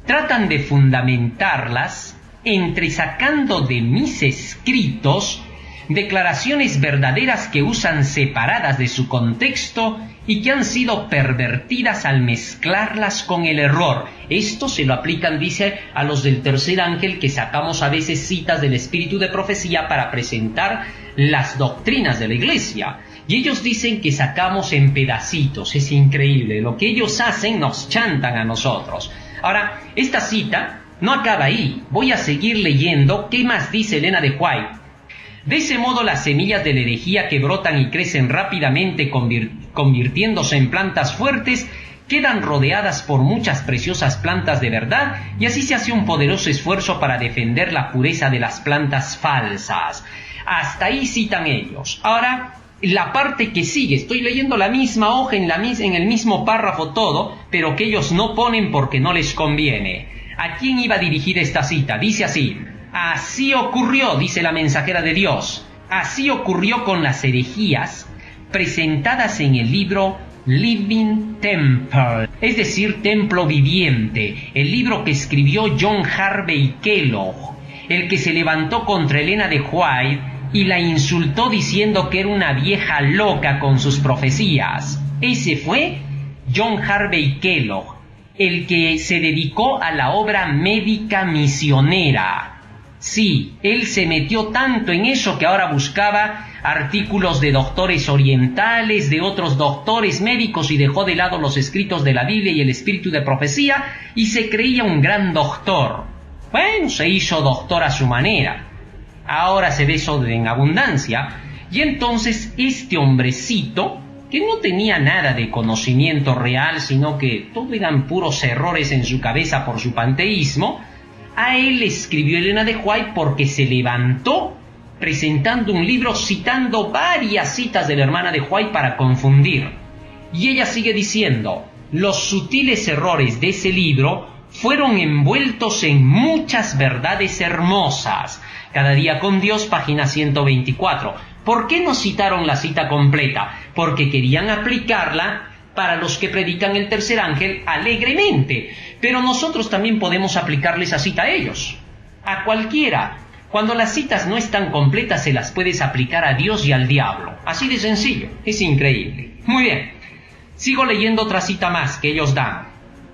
tratan de fundamentarlas entresacando de mis escritos declaraciones verdaderas que usan separadas de su contexto y que han sido pervertidas al mezclarlas con el error. Esto se lo aplican, dice, a los del tercer ángel, que sacamos a veces citas del Espíritu de Profecía para presentar las doctrinas de la Iglesia. Y ellos dicen que sacamos en pedacitos. Es increíble. Lo que ellos hacen nos chantan a nosotros. Ahora, esta cita no acaba ahí. Voy a seguir leyendo qué más dice Elena de White. De ese modo las semillas de la herejía que brotan y crecen rápidamente convirtiéndose en plantas fuertes, quedan rodeadas por muchas preciosas plantas de verdad, y así se hace un poderoso esfuerzo para defender la pureza de las plantas falsas. Hasta ahí citan ellos. Ahora, la parte que sigue, estoy leyendo la misma hoja en el mismo párrafo todo, pero que ellos no ponen porque no les conviene. ¿A quién iba dirigida esta cita? Dice así: así ocurrió, dice la mensajera de Dios, así ocurrió con las herejías presentadas en el libro Living Temple, es decir, Templo Viviente, el libro que escribió John Harvey Kellogg, el que se levantó contra Elena de White y la insultó diciendo que era una vieja loca con sus profecías. Ese fue John Harvey Kellogg, el que se dedicó a la obra médica misionera. Sí, él se metió tanto en eso que ahora buscaba artículos de doctores orientales, de otros doctores médicos, y dejó de lado los escritos de la Biblia y el espíritu de profecía, y se creía un gran doctor. Bueno, se hizo doctor a su manera. Ahora se ve eso en abundancia, y entonces este hombrecito, que no tenía nada de conocimiento real, sino que todo eran puros errores en su cabeza por su panteísmo, a él escribió Elena de White porque se levantó presentando un libro citando varias citas de la hermana de White para confundir. Y ella sigue diciendo, los sutiles errores de ese libro fueron envueltos en muchas verdades hermosas. Cada día con Dios, página 124. ¿Por qué no citaron la cita completa? Porque querían aplicarla para los que predican el tercer ángel alegremente. Pero nosotros también podemos aplicarle esa cita a ellos, a cualquiera. Cuando las citas no están completas, se las puedes aplicar a Dios y al diablo. Así de sencillo, es increíble. Muy bien, sigo leyendo otra cita más que ellos dan.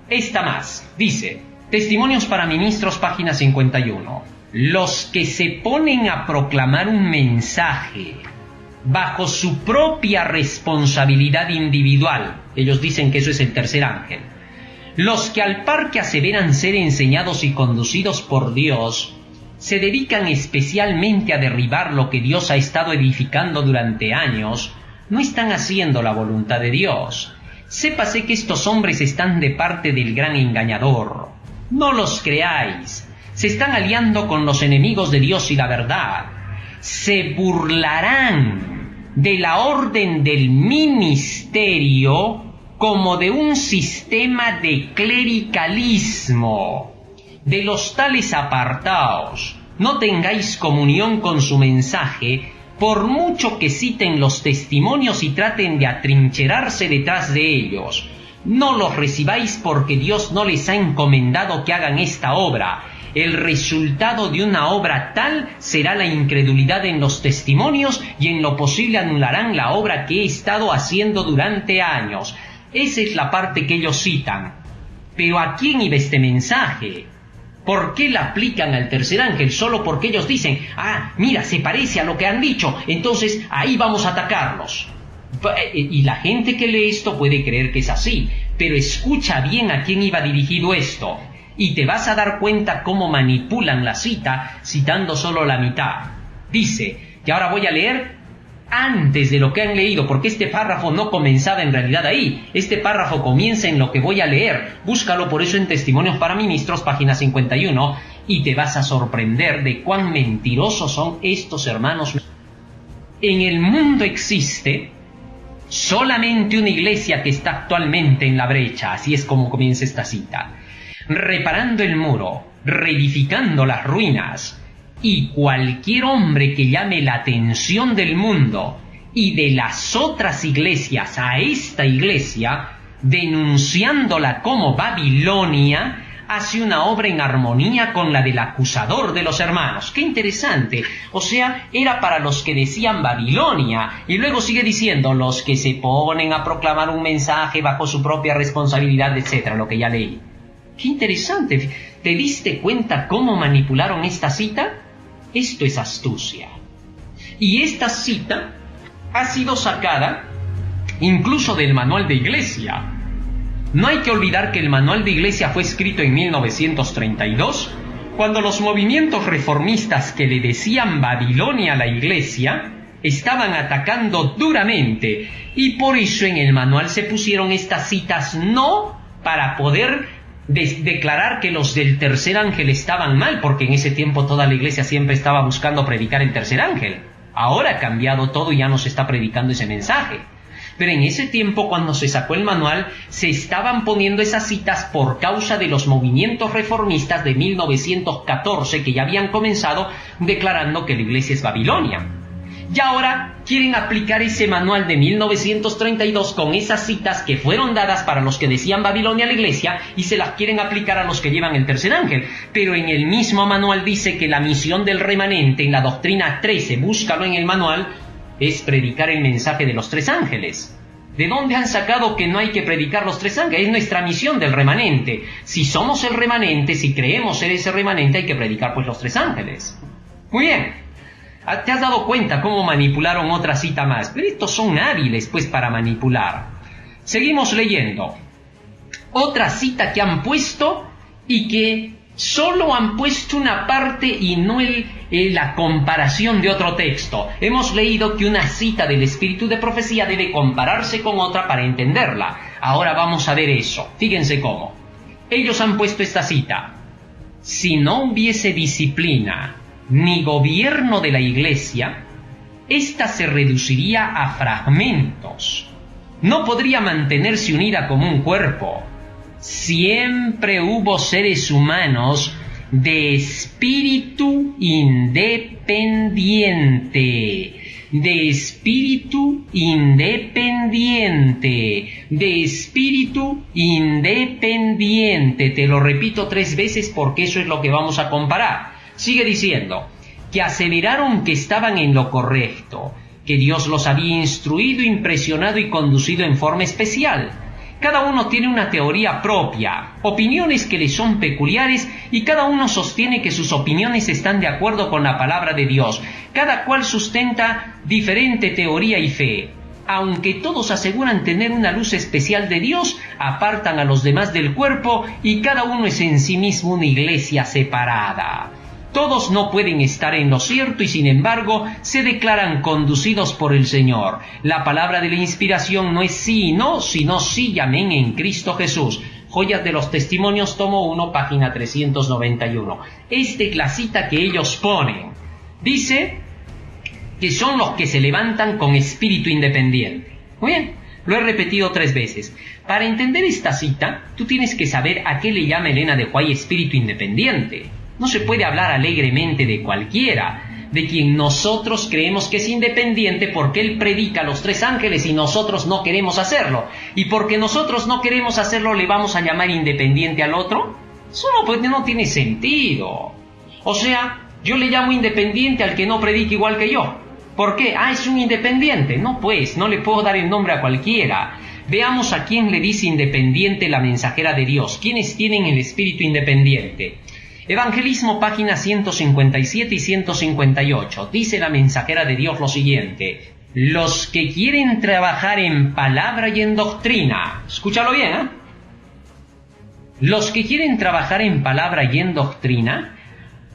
Esta más, dice, Testimonios para Ministros, página 51. Los que se ponen a proclamar un mensaje bajo su propia responsabilidad individual, ellos dicen que eso es el tercer ángel. Los que al par que aseveran ser enseñados y conducidos por Dios, se dedican especialmente a derribar lo que Dios ha estado edificando durante años, no están haciendo la voluntad de Dios. Sépase que estos hombres están de parte del gran engañador. No los creáis. Se están aliando con los enemigos de Dios y la verdad. Se burlarán de la orden del ministerio como de un sistema de clericalismo. De los tales apartaos, no tengáis comunión con su mensaje, por mucho que citen los testimonios y traten de atrincherarse detrás de ellos. No los recibáis porque Dios no les ha encomendado que hagan esta obra. El resultado de una obra tal será la incredulidad en los testimonios y en lo posible anularán la obra que he estado haciendo durante años. Esa es la parte que ellos citan. Pero ¿a quién iba este mensaje? ¿Por qué la aplican al tercer ángel? Solo porque ellos dicen, mira, se parece a lo que han dicho, entonces ahí vamos a atacarlos. Y la gente que lee esto puede creer que es así, pero escucha bien a quién iba dirigido esto, y te vas a dar cuenta cómo manipulan la cita citando solo la mitad. Dice, y ahora voy a leer antes de lo que han leído, porque este párrafo no comenzaba en realidad ahí. Este párrafo comienza en lo que voy a leer. Búscalo por eso en Testimonios para Ministros, página 51, y te vas a sorprender de cuán mentirosos son estos hermanos. En el mundo existe solamente una iglesia que está actualmente en la brecha, así es como comienza esta cita, reparando el muro, reedificando las ruinas, y cualquier hombre que llame la atención del mundo y de las otras iglesias a esta iglesia, denunciándola como Babilonia, hace una obra en armonía con la del acusador de los hermanos. ¡Qué interesante! O sea, era para los que decían Babilonia, y luego sigue diciendo los que se ponen a proclamar un mensaje bajo su propia responsabilidad, etcétera, lo que ya leí. ¡Qué interesante! ¿Te diste cuenta cómo manipularon esta cita? Esto es astucia. Y esta cita ha sido sacada incluso del manual de iglesia. No hay que olvidar que el manual de iglesia fue escrito en 1932, cuando los movimientos reformistas que le decían Babilonia a la iglesia estaban atacando duramente, y por eso en el manual se pusieron estas citas no para poder declarar que los del tercer ángel estaban mal, porque en ese tiempo toda la iglesia siempre estaba buscando predicar el tercer ángel. Ahora ha cambiado todo y ya no se está predicando ese mensaje. Pero en ese tiempo, cuando se sacó el manual, se estaban poniendo esas citas por causa de los movimientos reformistas de 1914 que ya habían comenzado declarando que la iglesia es Babilonia. Y ahora quieren aplicar ese manual de 1932 con esas citas que fueron dadas para los que decían Babilonia a la iglesia y se las quieren aplicar a los que llevan el tercer ángel. Pero en el mismo manual dice que la misión del remanente, en la doctrina 13, búscalo en el manual, es predicar el mensaje de los tres ángeles. ¿De dónde han sacado que no hay que predicar los tres ángeles? Es nuestra misión del remanente. Si somos el remanente, si creemos ser ese remanente, hay que predicar pues los tres ángeles. Muy bien. ¿Te has dado cuenta cómo manipularon otra cita más? Pero estos son hábiles pues para manipular. Seguimos leyendo. Otra cita que han puesto y que solo han puesto una parte y no la comparación de otro texto. Hemos leído que una cita del espíritu de profecía debe compararse con otra para entenderla. Ahora vamos a ver eso. Fíjense cómo. Ellos han puesto esta cita. Si no hubiese disciplina ni gobierno de la iglesia, ésta se reduciría a fragmentos. No podría mantenerse unida como un cuerpo. Siempre hubo seres humanos de espíritu independiente, de espíritu independiente, de espíritu independiente. Te lo repito 3 veces porque eso es lo que vamos a comparar. Sigue diciendo, que aseveraron que estaban en lo correcto, que Dios los había instruido, impresionado y conducido en forma especial. Cada uno tiene una teoría propia, opiniones que le son peculiares y cada uno sostiene que sus opiniones están de acuerdo con la palabra de Dios. Cada cual sustenta diferente teoría y fe. Aunque todos aseguran tener una luz especial de Dios, apartan a los demás del cuerpo y cada uno es en sí mismo una iglesia separada. Todos no pueden estar en lo cierto y sin embargo se declaran conducidos por el Señor. La palabra de la inspiración no es sí y no, sino sí y amén en Cristo Jesús. Joyas de los Testimonios, tomo 1, página 391. Esta es la cita que ellos ponen. Dice que son los que se levantan con espíritu independiente. Muy bien, lo he repetido 3 veces. Para entender esta cita, tú tienes que saber a qué le llama Elena de White espíritu independiente. No se puede hablar alegremente de cualquiera, de quien nosotros creemos que es independiente porque él predica a los 3 ángeles y nosotros no queremos hacerlo. Y porque nosotros no queremos hacerlo, ¿le vamos a llamar independiente al otro? Eso no tiene sentido. O sea, yo le llamo independiente al que no predica igual que yo. ¿Por qué? Es un independiente. No pues, no le puedo dar el nombre a cualquiera. Veamos a quién le dice independiente la mensajera de Dios. ¿Quiénes tienen el espíritu independiente? Evangelismo, páginas 157 y 158. Dice la mensajera de Dios lo siguiente. Los que quieren trabajar en palabra y en doctrina. Escúchalo bien, ¿eh? Los que quieren trabajar en palabra y en doctrina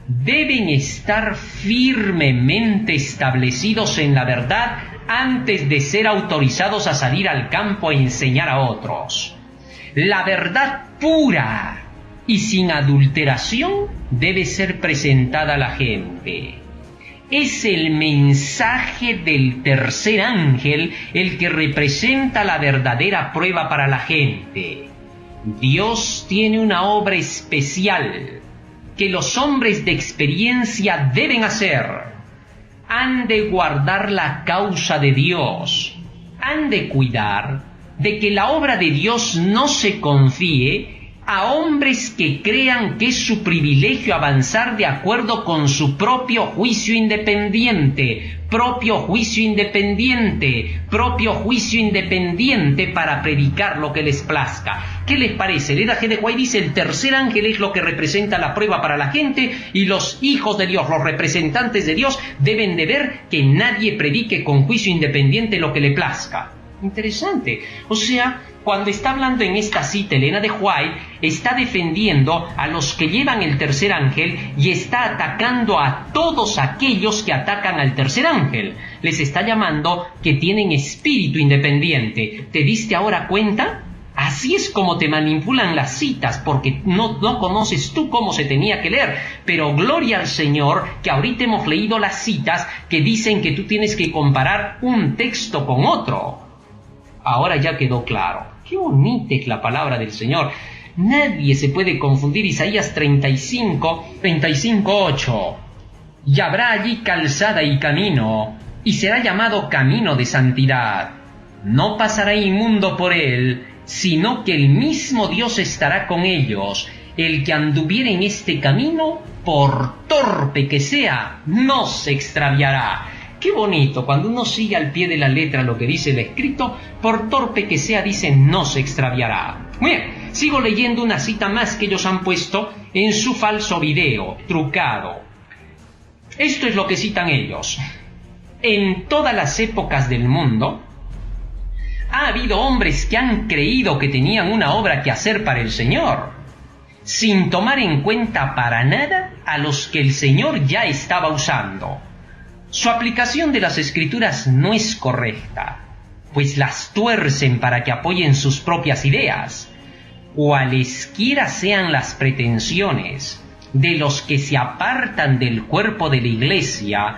deben estar firmemente establecidos en la verdad antes de ser autorizados a salir al campo a enseñar a otros. La verdad pura y sin adulteración debe ser presentada a la gente. Es el mensaje del tercer ángel el que representa la verdadera prueba para la gente. Dios tiene una obra especial que los hombres de experiencia deben hacer. Han de guardar la causa de Dios. Han de cuidar de que la obra de Dios no se confíe a hombres que crean que es su privilegio avanzar de acuerdo con su propio juicio independiente, para predicar lo que les plazca. ¿Qué les parece? Elena G. de White dice, el tercer ángel es lo que representa la prueba para la gente y los hijos de Dios, los representantes de Dios, deben de ver que nadie predique con juicio independiente lo que le plazca. Interesante. O sea, cuando está hablando en esta cita Elena de White, está defendiendo a los que llevan el tercer ángel y está atacando a todos aquellos que atacan al tercer ángel. Les está llamando que tienen espíritu independiente. ¿Te diste ahora cuenta? Así es como te manipulan las citas, porque no conoces tú cómo se tenía que leer. Pero gloria al Señor que ahorita hemos leído las citas que dicen que tú tienes que comparar un texto con otro. Ahora ya quedó claro. Qué bonita es la palabra del Señor. Nadie se puede confundir. Isaías 35:8. Y habrá allí calzada y camino, y será llamado camino de santidad. No pasará inmundo por él, sino que el mismo Dios estará con ellos. El que anduviere en este camino, por torpe que sea, no se extraviará. Qué bonito, cuando uno sigue al pie de la letra lo que dice el escrito, por torpe que sea, dice, no se extraviará. Muy bien, sigo leyendo una cita más que ellos han puesto en su falso video, trucado. Esto es lo que citan ellos. En todas las épocas del mundo, ha habido hombres que han creído que tenían una obra que hacer para el Señor, sin tomar en cuenta para nada a los que el Señor ya estaba usando. Su aplicación de las Escrituras no es correcta, pues las tuercen para que apoyen sus propias ideas. Cualesquiera sean las pretensiones de los que se apartan del cuerpo de la Iglesia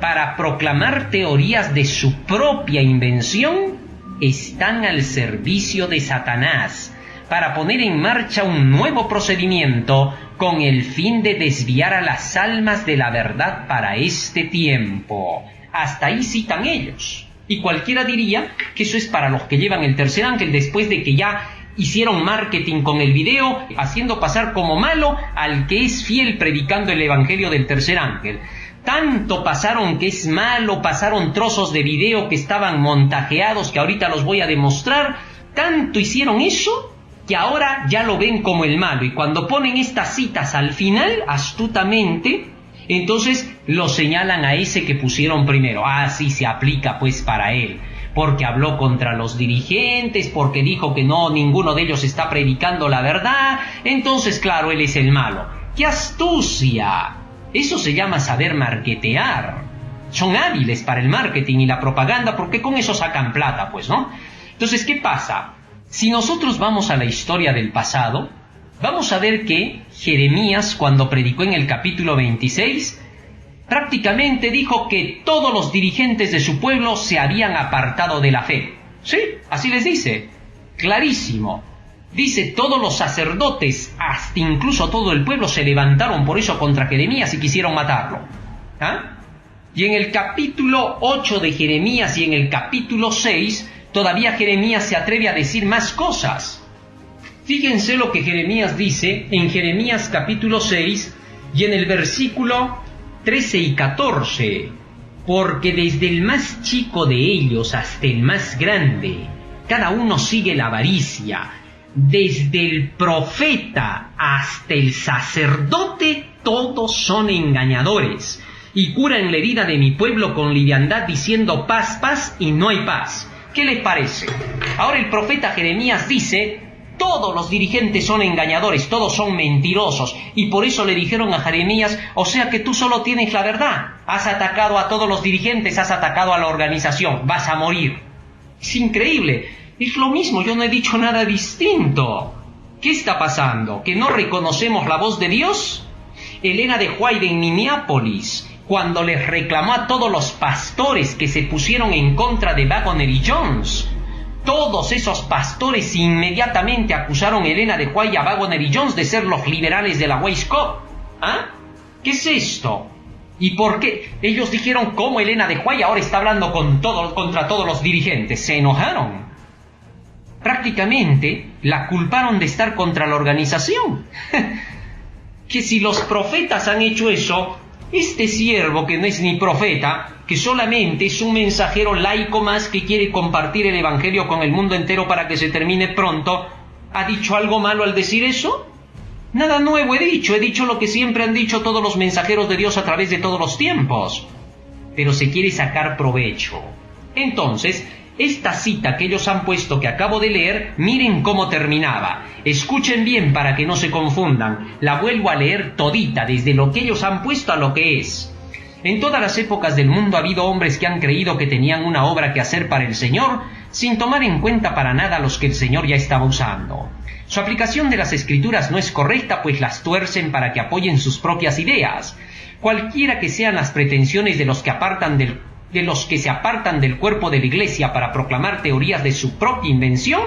para proclamar teorías de su propia invención, están al servicio de Satanás, para poner en marcha un nuevo procedimiento con el fin de desviar a las almas de la verdad para este tiempo. Hasta ahí citan ellos. Y cualquiera diría que eso es para los que llevan el tercer ángel después de que ya hicieron marketing con el video, haciendo pasar como malo al que es fiel predicando el evangelio del tercer ángel. Tanto pasaron que es malo, pasaron trozos de video que estaban montajeados, que ahorita los voy a demostrar. Tanto hicieron eso que ahora ya lo ven como el malo. Y cuando ponen estas citas al final, astutamente, entonces lo señalan a ese que pusieron primero. Ah, sí, se aplica pues para él, porque habló contra los dirigentes, porque dijo que no, ninguno de ellos está predicando la verdad. Entonces, claro, él es el malo. ¡Qué astucia! Eso se llama saber marketear. Son hábiles para el marketing y la propaganda porque con eso sacan plata, pues, ¿no? Entonces, ¿qué pasa? Si nosotros vamos a la historia del pasado, vamos a ver que Jeremías, cuando predicó en el capítulo 26, prácticamente dijo que todos los dirigentes de su pueblo se habían apartado de la fe. Sí, así les dice, clarísimo. Dice, todos los sacerdotes, hasta incluso todo el pueblo, se levantaron por eso contra Jeremías y quisieron matarlo. ¿Ah? Y en el capítulo 8 de Jeremías y en el capítulo 6, todavía Jeremías se atreve a decir más cosas. Fíjense lo que Jeremías dice en Jeremías capítulo 6 y en el versículo 13 y 14. Porque desde el más chico de ellos hasta el más grande, cada uno sigue la avaricia. Desde el profeta hasta el sacerdote, todos son engañadores, y curan la herida de mi pueblo con liviandad, diciendo paz, paz, y no hay paz. ¿Qué les parece? Ahora el profeta Jeremías dice, todos los dirigentes son engañadores, todos son mentirosos, y por eso le dijeron a Jeremías, o sea que tú solo tienes la verdad, has atacado a todos los dirigentes, has atacado a la organización, vas a morir. Es increíble. Es lo mismo, yo no he dicho nada distinto. ¿Qué está pasando? ¿Que no reconocemos la voz de Dios? Elena de White en Minneapolis, cuando les reclamó a todos los pastores que se pusieron en contra de Waggoner y Jones, todos esos pastores inmediatamente acusaron a Elena de White y a Waggoner y Jones de ser los liberales de la Weishaupt. ¿Ah? ¿Qué es esto? ¿Y por qué? Ellos dijeron, ¿cómo Elena de White ahora está hablando contra todos los dirigentes? Se enojaron. Prácticamente la culparon de estar contra la organización. Que si los profetas han hecho eso, este siervo que no es ni profeta, que solamente es un mensajero laico más que quiere compartir el evangelio con el mundo entero para que se termine pronto, ¿ha dicho algo malo al decir eso? Nada nuevo he dicho lo que siempre han dicho todos los mensajeros de Dios a través de todos los tiempos. Pero se quiere sacar provecho. Entonces, esta cita que ellos han puesto que acabo de leer, miren cómo terminaba. Escuchen bien para que no se confundan. La vuelvo a leer todita, desde lo que ellos han puesto a lo que es. En todas las épocas del mundo ha habido hombres que han creído que tenían una obra que hacer para el Señor, sin tomar en cuenta para nada a los que el Señor ya estaba usando. Su aplicación de las Escrituras no es correcta, pues las tuercen para que apoyen sus propias ideas. Cualquiera que sean las pretensiones de los que se apartan del cuerpo de la Iglesia para proclamar teorías de su propia invención,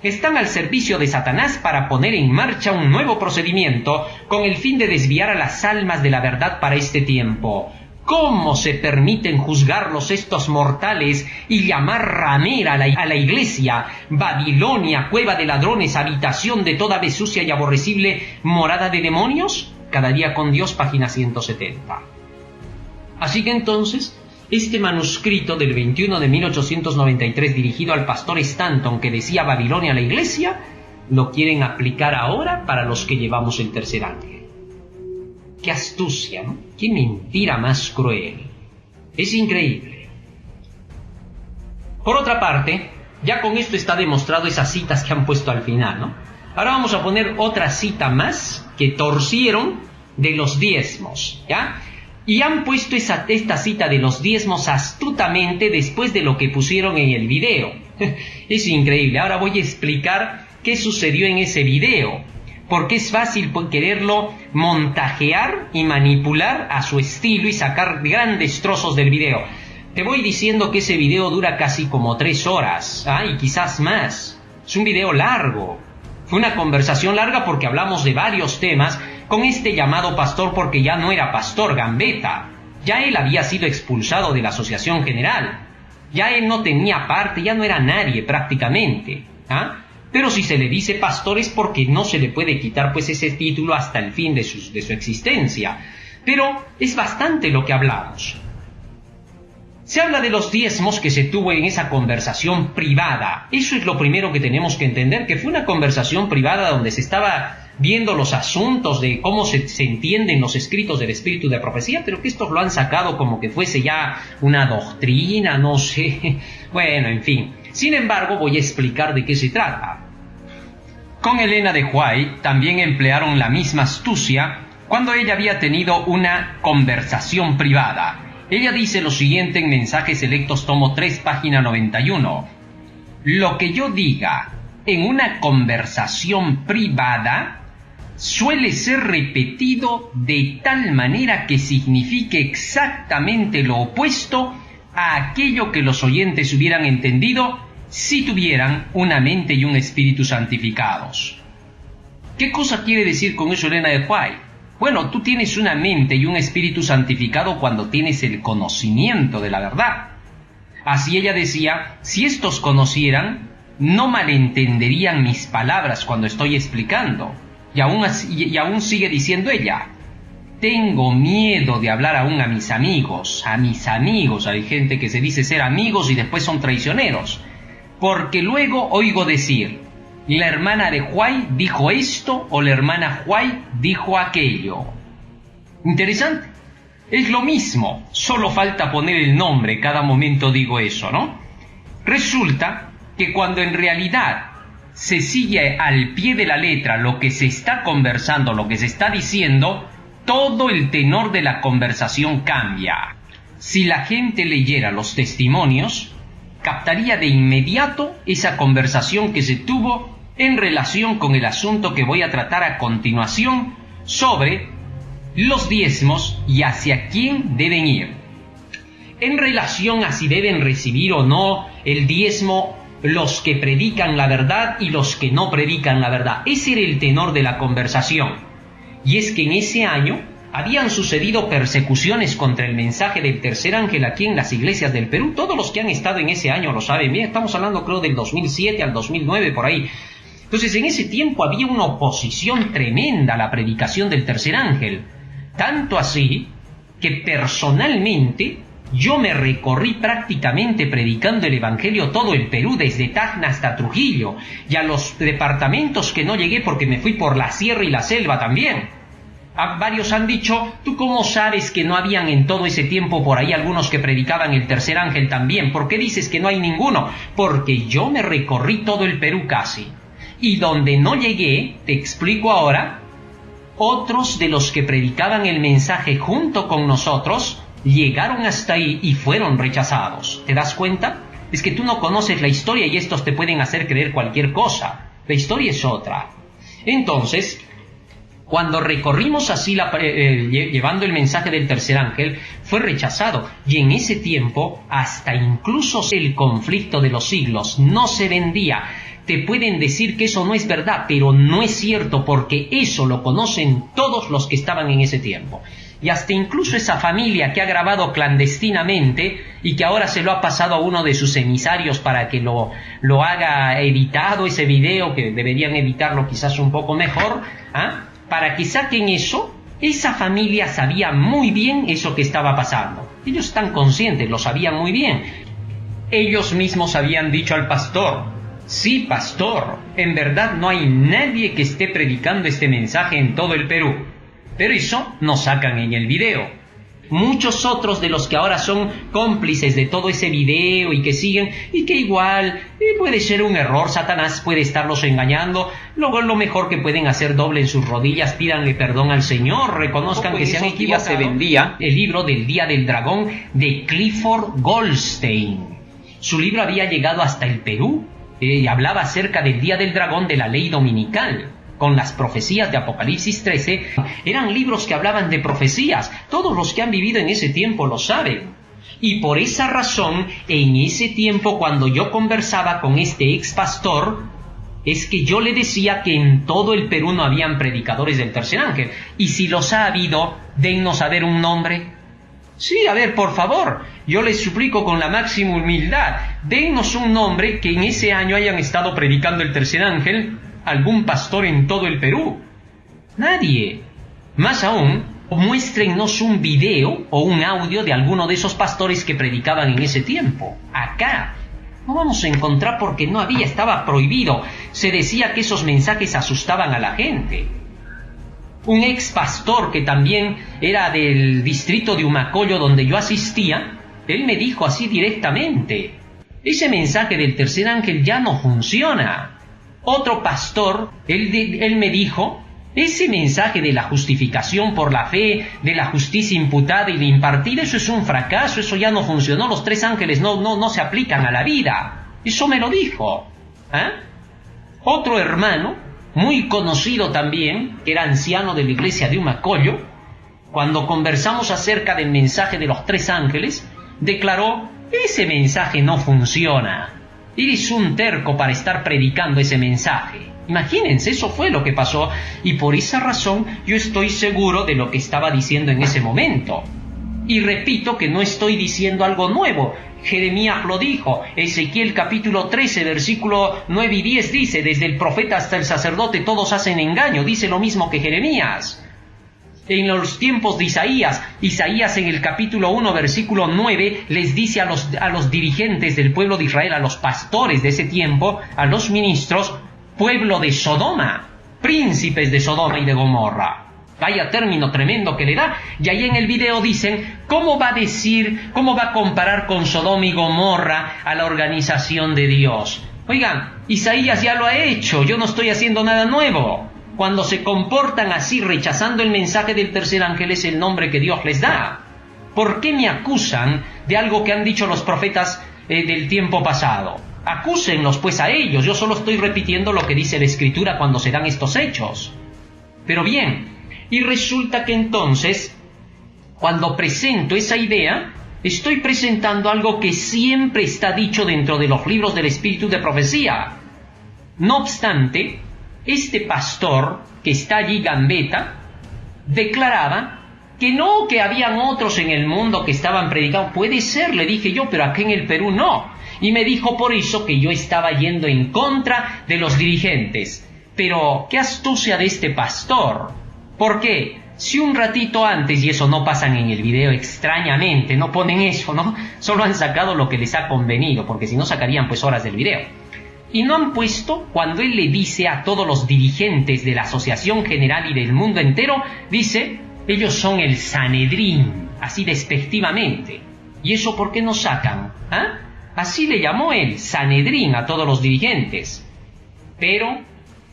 están al servicio de Satanás para poner en marcha un nuevo procedimiento con el fin de desviar a las almas de la verdad para este tiempo. ¿Cómo se permiten juzgarlos estos mortales y llamar ramera a la iglesia, Babilonia, cueva de ladrones, habitación de toda ave sucia y aborrecible, morada de demonios? Cada día con Dios, página 170. Así que entonces, este manuscrito del 21 de 1893 dirigido al pastor Stanton que decía Babilonia a la iglesia, lo quieren aplicar ahora para los que llevamos el tercer ángel. Qué astucia, ¿no? Qué mentira más cruel. Es increíble. Por otra parte, ya con esto está demostrado esas citas que han puesto al final, ¿no? Ahora vamos a poner otra cita más que torcieron de los diezmos, ¿ya? Y han puesto esta cita de los diezmos astutamente después de lo que pusieron en el video. Es increíble. Ahora voy a explicar qué sucedió en ese video, porque es fácil quererlo montajear y manipular a su estilo y sacar grandes trozos del video. Te voy diciendo que ese video dura casi como 3 horas, y quizás más. Es un video largo. Fue una conversación larga porque hablamos de varios temas con este llamado pastor, porque ya no era pastor Gambetta. Ya él había sido expulsado de la Asociación General. Ya él no tenía parte, ya no era nadie prácticamente. Pero si se le dice pastor es porque no se le puede quitar pues ese título hasta el fin de su existencia. Pero es bastante lo que hablamos. Se habla de los diezmos que se tuvo en esa conversación privada. Eso es lo primero que tenemos que entender, que fue una conversación privada donde se estaba viendo los asuntos de cómo se entienden los escritos del espíritu de profecía, pero que estos lo han sacado como que fuese ya una doctrina, no sé. Bueno, en fin. Sin embargo, voy a explicar de qué se trata. Con Elena de White también emplearon la misma astucia cuando ella había tenido una conversación privada. Ella dice lo siguiente en Mensajes Selectos, tomo 3, página 91. Lo que yo diga en una conversación privada suele ser repetido de tal manera que signifique exactamente lo opuesto a aquello que los oyentes hubieran entendido si tuvieran una mente y un espíritu santificados. ¿Qué cosa quiere decir con eso Elena de White? Bueno, tú tienes una mente y un espíritu santificado cuando tienes el conocimiento de la verdad. Así ella decía, si estos conocieran, no malentenderían mis palabras cuando estoy explicando. Y aún sigue diciendo ella, tengo miedo de hablar aún a mis amigos. Hay gente que se dice ser amigos y después son traicioneros. Porque luego oigo decir, la hermana de White dijo esto o la hermana White dijo aquello. Interesante. Es lo mismo, solo falta poner el nombre, cada momento digo eso, ¿no? Resulta que cuando en realidad se sigue al pie de la letra lo que se está conversando, lo que se está diciendo, todo el tenor de la conversación cambia. Si la gente leyera los testimonios, captaría de inmediato esa conversación que se tuvo en relación con el asunto que voy a tratar a continuación sobre los diezmos y hacia quién deben ir. En relación a si deben recibir o no el diezmo los que predican la verdad y los que no predican la verdad. Ese era el tenor de la conversación. Y es que en ese año habían sucedido persecuciones contra el mensaje del tercer ángel aquí en las iglesias del Perú. Todos los que han estado en ese año lo saben bien. Estamos hablando creo del 2007 al 2009 por ahí. Entonces en ese tiempo había una oposición tremenda a la predicación del tercer ángel. Tanto así que personalmente yo me recorrí prácticamente predicando el evangelio todo el Perú, desde Tacna hasta Trujillo, y a los departamentos que no llegué porque me fui por la sierra y la selva también. Varios han dicho, ¿tú cómo sabes que no habían en todo ese tiempo por ahí algunos que predicaban el tercer ángel también? ¿Por qué dices que no hay ninguno? Porque yo me recorrí todo el Perú casi. Y donde no llegué, te explico ahora, otros de los que predicaban el mensaje junto con nosotros llegaron hasta ahí y fueron rechazados. ¿Te das cuenta? Es que tú no conoces la historia y estos te pueden hacer creer cualquier cosa. La historia es otra. Entonces, cuando recorrimos así llevando el mensaje del tercer ángel, fue rechazado. Y en ese tiempo, hasta incluso el conflicto de los siglos no se vendía. Te pueden decir que eso no es verdad, pero no es cierto porque eso lo conocen todos los que estaban en ese tiempo. y hasta incluso esa familia que ha grabado clandestinamente y que ahora se lo ha pasado a uno de sus emisarios para que lo haga editado ese video, que deberían editarlo quizás un poco mejor, para que saquen eso. Esa familia sabía muy bien eso que estaba pasando. Ellos están conscientes, lo sabían muy bien. Ellos mismos habían dicho al pastor: sí, pastor, en verdad no hay nadie que esté predicando este mensaje en todo el Perú. Pero eso no sacan en el video. Muchos otros de los que ahora son cómplices de todo ese video y que siguen, y que igual puede ser un error, Satanás puede estarlos engañando, luego lo mejor que pueden hacer: doblen sus rodillas, pídanle perdón al Señor, reconozcan que se han equivocado. Se vendía el libro del Día del Dragón de Clifford Goldstein. Su libro había llegado hasta el Perú y hablaba acerca del Día del Dragón, de la ley dominical, con las profecías de Apocalipsis 13. Eran libros que hablaban de profecías. Todos los que han vivido en ese tiempo lo saben. Y por esa razón, en ese tiempo, cuando yo conversaba con este ex pastor, es que yo le decía que en todo el Perú no habían predicadores del tercer ángel. Y si los ha habido, dennos a ver un nombre. Sí, a ver, por favor, yo les suplico con la máxima humildad, dennos un nombre que en ese año hayan estado predicando el tercer ángel, algún pastor en todo el Perú. Nadie. Más aún, muéstrennos un video o un audio de alguno de esos pastores que predicaban en ese tiempo. Acá no vamos a encontrar, porque no había, estaba prohibido. Se decía que esos mensajes asustaban a la gente. Un ex pastor que también era del distrito de Humacoyo, donde yo asistía, él me dijo así directamente: ese mensaje del tercer ángel ya no funciona. Otro pastor, él me dijo: ese mensaje de la justificación por la fe, de la justicia imputada y de impartida, eso es un fracaso, eso ya no funcionó, los tres ángeles no se aplican a la vida. Eso me lo dijo. Otro hermano, muy conocido también, que era anciano de la iglesia de Humacoyo, cuando conversamos acerca del mensaje de los tres ángeles, declaró: ese mensaje no funciona. Eres un terco para estar predicando ese mensaje. Imagínense, eso fue lo que pasó, y por esa razón yo estoy seguro de lo que estaba diciendo en ese momento. Y repito que no estoy diciendo algo nuevo. Jeremías lo dijo. Ezequiel capítulo 13, versículo 9 y 10 dice: desde el profeta hasta el sacerdote todos hacen engaño. Dice lo mismo que Jeremías. En los tiempos de Isaías en el capítulo 1, versículo 9, les dice a los dirigentes del pueblo de Israel, a los pastores de ese tiempo, a los ministros: pueblo de Sodoma, príncipes de Sodoma y de Gomorra. Vaya término tremendo que le da. Y ahí en el video dicen: ¿cómo va a comparar con Sodoma y Gomorra a la organización de Dios? Oigan, Isaías ya lo ha hecho, yo no estoy haciendo nada nuevo. Cuando se comportan así, rechazando el mensaje del tercer ángel, es el nombre que Dios les da. ¿Por qué me acusan de algo que han dicho los profetas del tiempo pasado? Acúsenlos pues a ellos, yo solo estoy repitiendo lo que dice la Escritura cuando se dan estos hechos. Pero bien, y resulta que entonces, cuando presento esa idea, estoy presentando algo que siempre está dicho dentro de los libros del Espíritu de Profecía. No obstante, este pastor que está allí, Gambetta, declaraba que no, que habían otros en el mundo que estaban predicando. Puede ser, le dije yo, pero aquí en el Perú no. Y me dijo por eso que yo estaba yendo en contra de los dirigentes. Pero qué astucia de este pastor. ¿Por qué? Si un ratito antes, y eso no pasan en el video extrañamente, no ponen eso, ¿no? Solo han sacado lo que les ha convenido, porque si no sacarían pues horas del video. Y no han puesto cuando él le dice a todos los dirigentes de la Asociación General y del mundo entero, dice: ellos son el Sanedrín, así despectivamente. ¿Y eso por qué no sacan? Así le llamó él, Sanedrín, a todos los dirigentes. Pero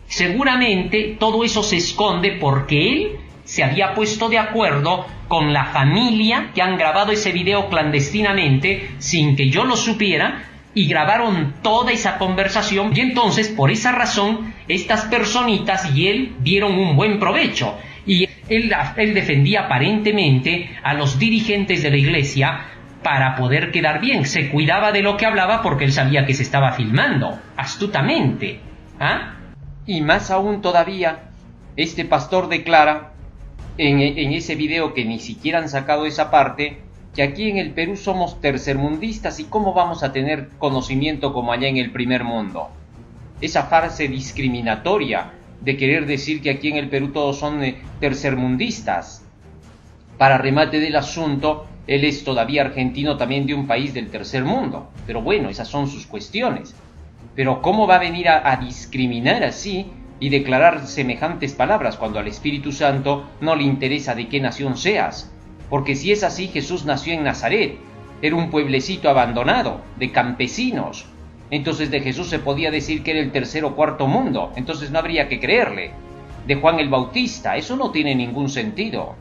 seguramente todo eso se esconde porque él se había puesto de acuerdo con la familia que han grabado ese video clandestinamente sin que yo lo supiera, y grabaron toda esa conversación, y entonces por esa razón estas personitas y él dieron un buen provecho, y él defendía aparentemente a los dirigentes de la iglesia para poder quedar bien. Se cuidaba de lo que hablaba porque él sabía que se estaba filmando astutamente. Y más aún todavía, este pastor declara en ese video, que ni siquiera han sacado esa parte, que aquí en el Perú somos tercermundistas y cómo vamos a tener conocimiento como allá en el primer mundo. Esa farsa discriminatoria de querer decir que aquí en el Perú todos son tercermundistas. Para remate del asunto, él es todavía argentino también de un país del tercer mundo. Pero bueno, esas son sus cuestiones. Pero ¿cómo va a venir a discriminar así y declarar semejantes palabras cuando al Espíritu Santo no le interesa de qué nación seas? Porque si es así, Jesús nació en Nazaret, era un pueblecito abandonado, de campesinos. Entonces de Jesús se podía decir que era el tercer o cuarto mundo, entonces no habría que creerle. De Juan el Bautista, eso no tiene ningún sentido.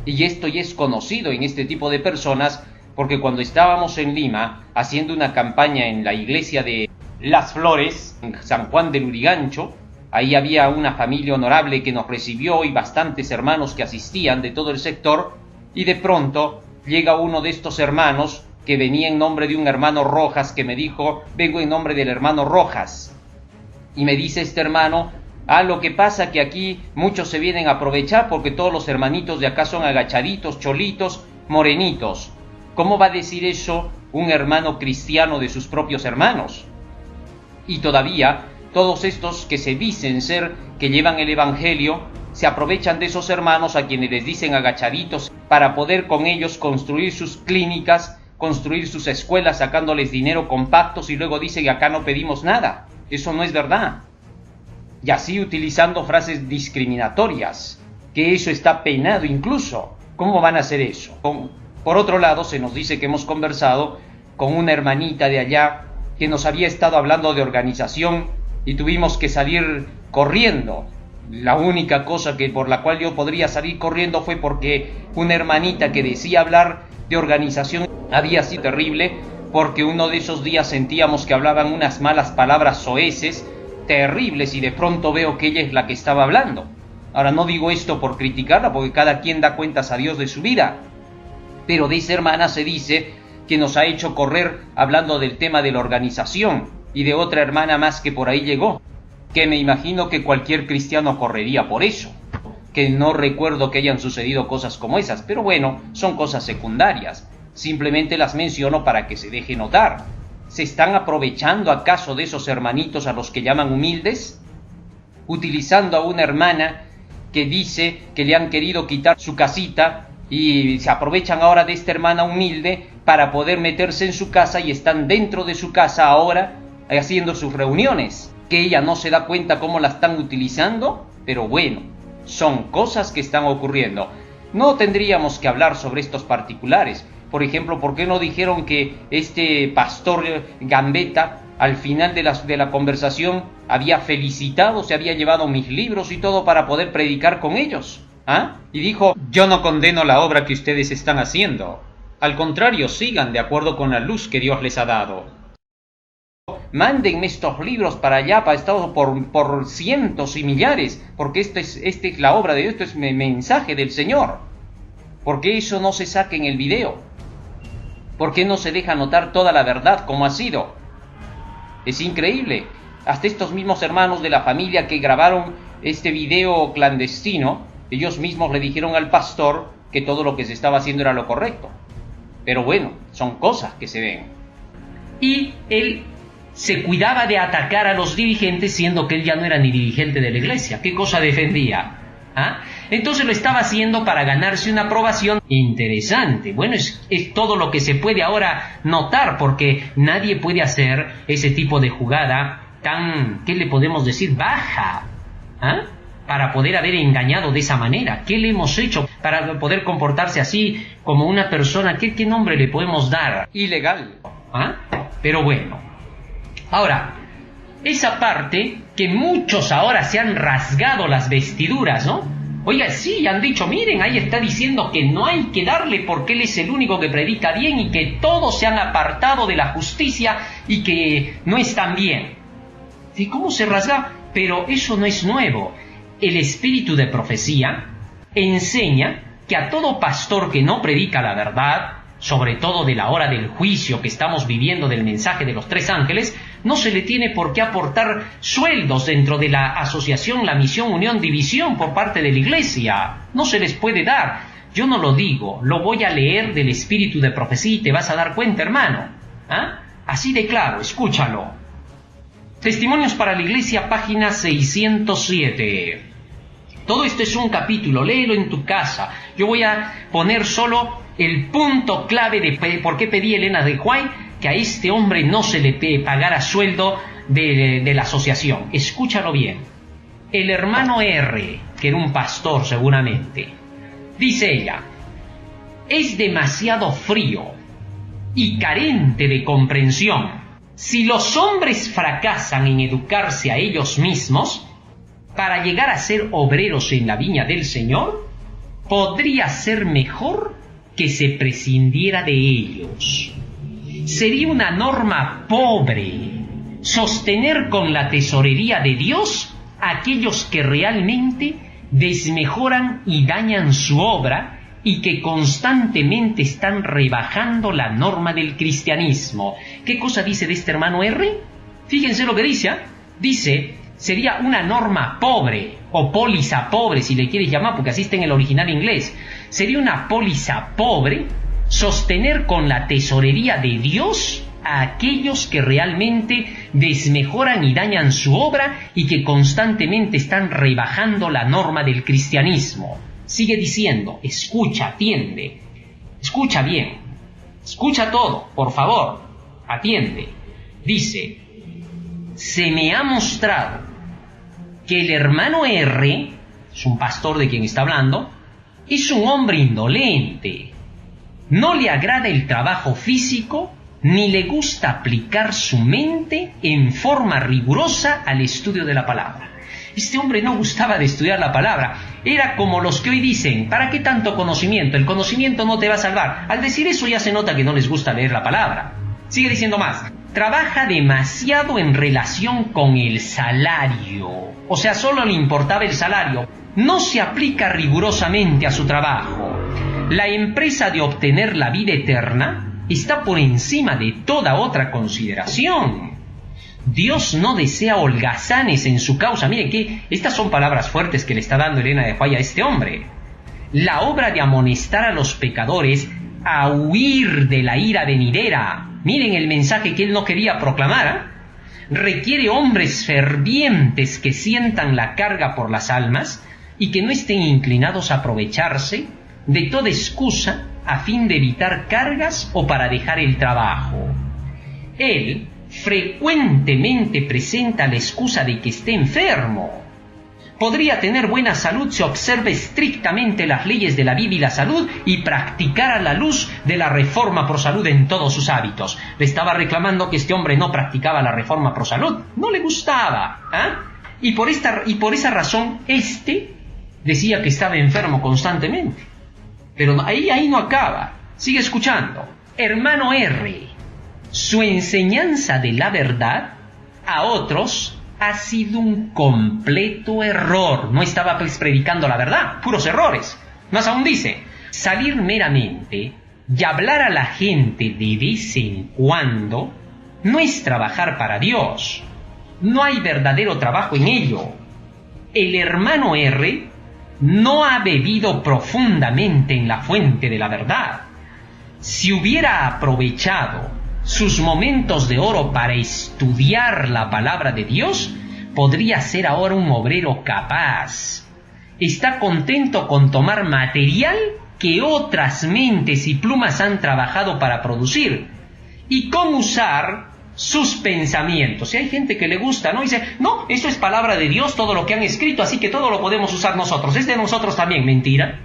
Y esto ya es conocido en este tipo de personas, porque cuando estábamos en Lima, haciendo una campaña en la iglesia de Las Flores, en San Juan del Urigancho, ahí había una familia honorable que nos recibió y bastantes hermanos que asistían de todo el sector, y de pronto llega uno de estos hermanos que venía en nombre de un hermano Rojas, que me dijo: vengo en nombre del hermano Rojas. Y me dice este hermano: lo que pasa que aquí muchos se vienen a aprovechar porque todos los hermanitos de acá son agachaditos, cholitos, morenitos. ¿Cómo va a decir eso un hermano cristiano de sus propios hermanos? Y todavía todos estos que se dicen ser, que llevan el evangelio, se aprovechan de esos hermanos a quienes les dicen agachaditos para poder con ellos construir sus clínicas, construir sus escuelas, sacándoles dinero con pactos, y luego dicen que acá no pedimos nada. Eso no es verdad. Y así utilizando frases discriminatorias, que eso está penado incluso. ¿Cómo van a hacer eso? Por otro lado, se nos dice que hemos conversado con una hermanita de allá que nos había estado hablando de organización y tuvimos que salir corriendo. La única cosa por la cual yo podría salir corriendo fue porque una hermanita que decía hablar de organización había sido terrible, porque uno de esos días sentíamos que hablaban unas malas palabras soeces terribles, y de pronto veo que ella es la que estaba hablando. Ahora, no digo esto por criticarla, porque cada quien da cuentas a Dios de su vida, pero de esa hermana se dice que nos ha hecho correr hablando del tema de la organización, y de otra hermana más que por ahí llegó, que me imagino que cualquier cristiano correría por eso, que no recuerdo que hayan sucedido cosas como esas, pero bueno, son cosas secundarias, simplemente las menciono para que se deje notar. ¿Se están aprovechando acaso de esos hermanitos a los que llaman humildes? Utilizando a una hermana que dice que le han querido quitar su casita, y se aprovechan ahora de esta hermana humilde para poder meterse en su casa, y están dentro de su casa ahora haciendo sus reuniones, que ella no se da cuenta cómo la están utilizando. Pero bueno, son cosas que están ocurriendo. No tendríamos que hablar sobre estos particulares. Por ejemplo, ¿por qué no dijeron que este pastor Gambetta al final de la conversación había felicitado, se había llevado mis libros y todo para poder predicar con ellos? Y dijo: yo no condeno la obra que ustedes están haciendo. Al contrario, sigan de acuerdo con la luz que Dios les ha dado. Mándenme estos libros para allá, para Estados por cientos y millares, porque esta es la obra de Dios, esto es mensaje del Señor. ¿Por qué eso no se saca en el video? ¿Por qué no se deja notar toda la verdad como ha sido? Es increíble. Hasta estos mismos hermanos de la familia que grabaron este video clandestino, ellos mismos le dijeron al pastor que todo lo que se estaba haciendo era lo correcto. Pero bueno, son cosas que se ven. Y él se cuidaba de atacar a los dirigentes, siendo que él ya no era ni dirigente de la iglesia. ¿Qué cosa defendía? Entonces lo estaba haciendo para ganarse una aprobación interesante. Bueno, es todo lo que se puede ahora notar, porque nadie puede hacer ese tipo de jugada tan, ¿qué le podemos decir?, baja, para poder haber engañado de esa manera. ¿Qué le hemos hecho para poder comportarse así como una persona? ¿Qué nombre le podemos dar? Ilegal. Pero bueno. Ahora, esa parte que muchos ahora se han rasgado las vestiduras, ¿no? Oiga, sí, han dicho: miren, ahí está diciendo que no hay que darle porque él es el único que predica bien, y que todos se han apartado de la justicia y que no están bien. ¿Y cómo se rasga? Pero eso no es nuevo. El espíritu de profecía enseña que a todo pastor que no predica la verdad, sobre todo de la hora del juicio que estamos viviendo del mensaje de los 3 ángeles, no se le tiene por qué aportar sueldos dentro de la asociación, la misión, unión, división por parte de la iglesia. No se les puede dar. Yo no lo digo, lo voy a leer del espíritu de profecía y te vas a dar cuenta, hermano. ¿Ah? Así de claro, escúchalo. Testimonios para la Iglesia, página 607. Todo esto es un capítulo, léelo en tu casa. Yo voy a poner solo el punto clave de por qué pedí Elena de White que a este hombre no se le pagara sueldo de la asociación. Escúchalo bien. El hermano R, que era un pastor seguramente, dice ella, es demasiado frío y carente de comprensión. Si los hombres fracasan en educarse a ellos mismos para llegar a ser obreros en la viña del Señor, podría ser mejor que se prescindiera de ellos. Sería una norma pobre sostener con la tesorería de Dios a aquellos que realmente desmejoran y dañan su obra y que constantemente están rebajando la norma del cristianismo. ¿Qué cosa dice de este hermano R? Fíjense lo que dice. Dice, sería una norma pobre, o póliza pobre, si le quieres llamar, porque así está en el original inglés. Sería una póliza pobre sostener con la tesorería de Dios a aquellos que realmente desmejoran y dañan su obra y que constantemente están rebajando la norma del cristianismo. Sigue diciendo, escucha, atiende, escucha bien, escucha todo, por favor, atiende. Dice, se me ha mostrado que el hermano R, es un pastor de quien está hablando, es un hombre indolente, no le agrada el trabajo físico, ni le gusta aplicar su mente en forma rigurosa al estudio de la palabra. Este hombre no gustaba de estudiar la palabra. Era como los que hoy dicen, ¿para qué tanto conocimiento? El conocimiento no te va a salvar. Al decir eso ya se nota que no les gusta leer la palabra. Sigue diciendo más. Trabaja demasiado en relación con el salario. O sea, solo le importaba el salario. No se aplica rigurosamente a su trabajo. La empresa de obtener la vida eterna está por encima de toda otra consideración. Dios no desea holgazanes en su causa. Miren que estas son palabras fuertes que le está dando Elena de White a este hombre. La obra de amonestar a los pecadores a huir de la ira venidera. Miren el mensaje que él no quería proclamar. Requiere hombres fervientes que sientan la carga por las almas y que no estén inclinados a aprovecharse de toda excusa a fin de evitar cargas o para dejar el trabajo. Él frecuentemente presenta la excusa de que esté enfermo. Podría tener buena salud si observa estrictamente las leyes de la vida y la salud y practicara la luz de la reforma pro salud en todos sus hábitos. Le estaba reclamando que este hombre no practicaba la reforma pro salud. No le gustaba. Y por esa razón, decía que estaba enfermo constantemente. Pero ahí no acaba. Sigue escuchando. Hermano R, su enseñanza de la verdad a otros ha sido un completo error. No estaba predicando la verdad, puros errores. Más aún dice, salir meramente y hablar a la gente de vez en cuando no es trabajar para Dios. No hay verdadero trabajo en ello. El hermano R no ha bebido profundamente en la fuente de la verdad. Si hubiera aprovechado sus momentos de oro para estudiar la palabra de Dios, podría ser ahora un obrero capaz. Está contento con tomar material que otras mentes y plumas han trabajado para producir y con usar sus pensamientos. Si hay gente que le gusta, ¿no? Dice, no, eso es palabra de Dios, todo lo que han escrito, así que todo lo podemos usar nosotros. Es de nosotros también. Mentira.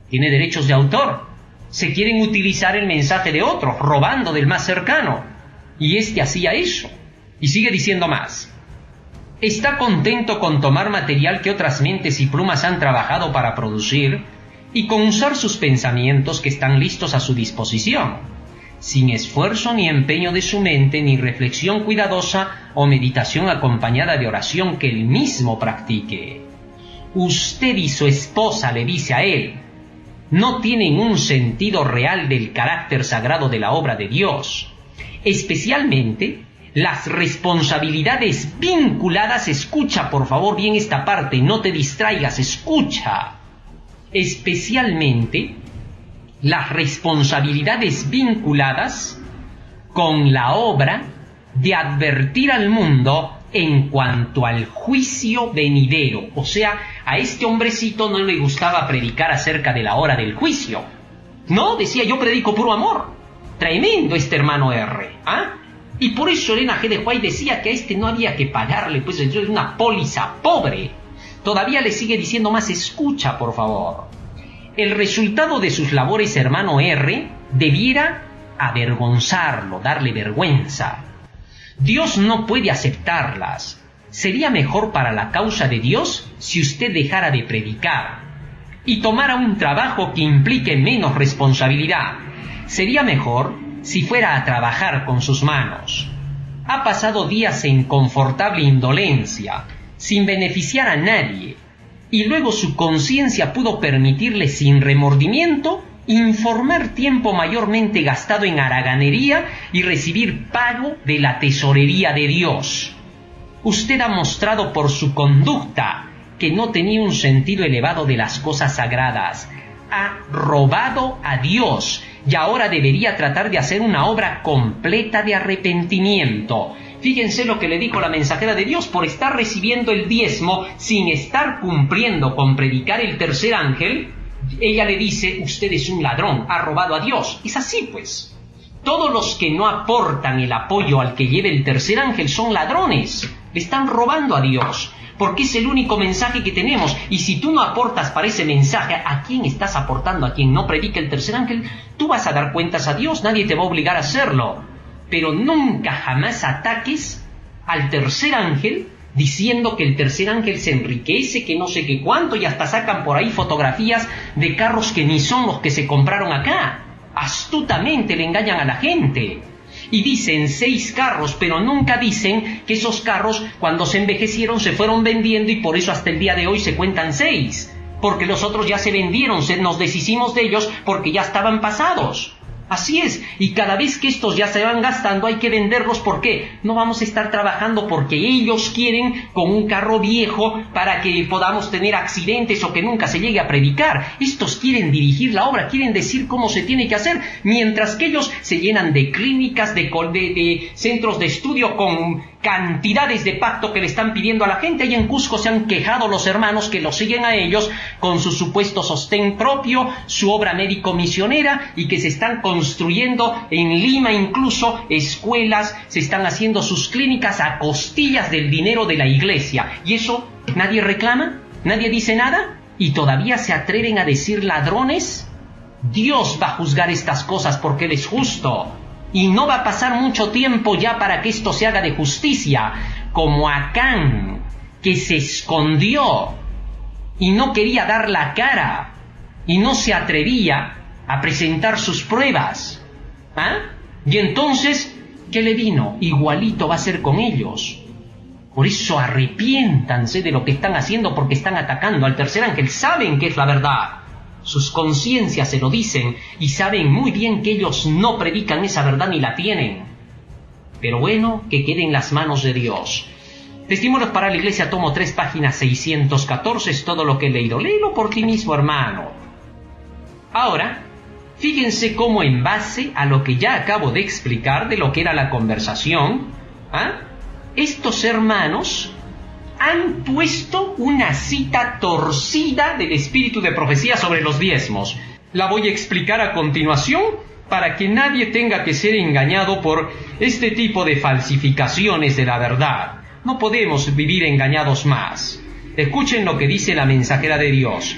Tiene derechos de autor. Se quieren utilizar el mensaje de otros, robando del más cercano. Y hacía eso. Y sigue diciendo más. Está contento con tomar material que otras mentes y plumas han trabajado para producir y con usar sus pensamientos que están listos a su disposición, sin esfuerzo ni empeño de su mente, ni reflexión cuidadosa o meditación acompañada de oración que él mismo practique. Usted y su esposa, le dice a él, no tienen un sentido real del carácter sagrado de la obra de Dios. Especialmente las responsabilidades vinculadas, escucha por favor bien esta parte, no te distraigas, escucha. Especialmente las responsabilidades vinculadas con la obra de advertir al mundo en cuanto al juicio venidero. O sea, a este hombrecito no le gustaba predicar acerca de la hora del juicio. No, decía, yo predico puro amor. Tremendo este hermano R. ¿Ah? Y por eso Elena G. de White decía que a este no había que pagarle, pues es una póliza pobre. Todavía le sigue diciendo más, escucha por favor. El resultado de sus labores, hermano R, debiera avergonzarlo, darle vergüenza. Dios no puede aceptarlas. Sería mejor para la causa de Dios si usted dejara de predicar y tomara un trabajo que implique menos responsabilidad. Sería mejor si fuera a trabajar con sus manos. Ha pasado días en confortable indolencia, sin beneficiar a nadie, y luego su conciencia pudo permitirle sin remordimiento informar tiempo mayormente gastado en haraganería y recibir pago de la tesorería de Dios. Usted ha mostrado por su conducta que no tenía un sentido elevado de las cosas sagradas. Ha robado a Dios y ahora debería tratar de hacer una obra completa de arrepentimiento. Fíjense lo que le dijo la mensajera de Dios: por estar recibiendo el diezmo sin estar cumpliendo con predicar el tercer ángel, ella le dice, usted es un ladrón, ha robado a Dios. Es así pues. Todos los que no aportan el apoyo al que lleve el tercer ángel son ladrones, le están robando a Dios, porque es el único mensaje que tenemos. Y si tú no aportas para ese mensaje, ¿a quién estás aportando? ¿A quien no predica el tercer ángel? Tú vas a dar cuentas a Dios, nadie te va a obligar a hacerlo. Pero nunca jamás ataques al tercer ángel diciendo que el tercer ángel se enriquece, que no sé qué cuánto, y hasta sacan por ahí fotografías de carros que ni son los que se compraron acá. Astutamente le engañan a la gente. Y dicen 6 carros, pero nunca dicen que esos carros cuando se envejecieron se fueron vendiendo y por eso hasta el día de hoy se cuentan 6. Porque los otros ya se vendieron, nos deshicimos de ellos porque ya estaban pasados. Así es, y cada vez que estos ya se van gastando hay que venderlos. ¿Por qué? No vamos a estar trabajando porque ellos quieren con un carro viejo para que podamos tener accidentes o que nunca se llegue a predicar. Estos quieren dirigir la obra, quieren decir cómo se tiene que hacer, mientras que ellos se llenan de clínicas, de centros de estudio con cantidades de pacto que le están pidiendo a la gente. Y en Cusco se han quejado los hermanos que los siguen a ellos con su supuesto sostén propio, su obra médico-misionera, y que se están construyendo en Lima incluso escuelas, se están haciendo sus clínicas a costillas del dinero de la iglesia. ¿Y eso nadie reclama? ¿Nadie dice nada? ¿Y todavía se atreven a decir ladrones? Dios va a juzgar estas cosas porque Él es justo. Y no va a pasar mucho tiempo ya para que esto se haga de justicia, como Acán, que se escondió y no quería dar la cara y no se atrevía a presentar sus pruebas. ¿Ah? Y entonces, ¿qué le vino? Igualito va a ser con ellos. Por eso arrepiéntanse de lo que están haciendo, porque están atacando al tercer ángel. Saben que es la verdad. Sus conciencias se lo dicen y saben muy bien que ellos no predican esa verdad ni la tienen. Pero bueno, que quede en las manos de Dios. Testimonios para la Iglesia, tomo 3, página 614, es todo lo que he leído. Léelo por ti mismo, hermano. Ahora, fíjense cómo en base a lo que ya acabo de explicar de lo que era la conversación, estos hermanos han puesto una cita torcida del espíritu de profecía sobre los diezmos. La voy a explicar a continuación para que nadie tenga que ser engañado por este tipo de falsificaciones de la verdad. No podemos vivir engañados más. Escuchen lo que dice la mensajera de Dios.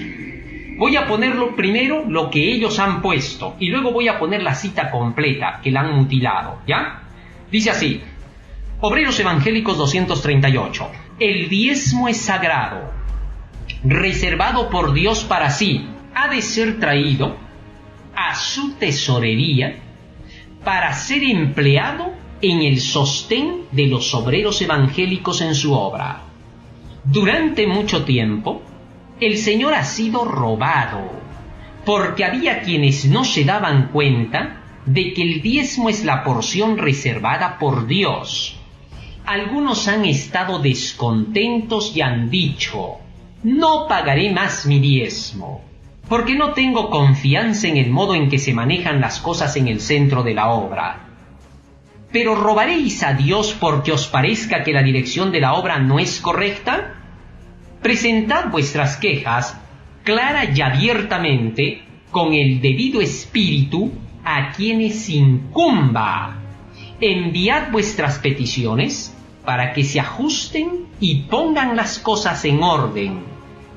Voy a ponerlo primero lo que ellos han puesto y luego voy a poner la cita completa que la han mutilado, ¿ya? Dice así: Obreros Evangélicos 238. El diezmo es sagrado, reservado por Dios para sí. Ha de ser traído a su tesorería para ser empleado en el sostén de los obreros evangélicos en su obra. Durante mucho tiempo, el Señor ha sido robado porque había quienes no se daban cuenta de que el diezmo es la porción reservada por Dios. Algunos han estado descontentos y han dicho: no pagaré más mi diezmo, porque no tengo confianza en el modo en que se manejan las cosas en el centro de la obra. ¿Pero robaréis a Dios porque os parezca que la dirección de la obra no es correcta? Presentad vuestras quejas clara y abiertamente, con el debido espíritu, a quienes incumba. Enviad vuestras peticiones para que se ajusten y pongan las cosas en orden.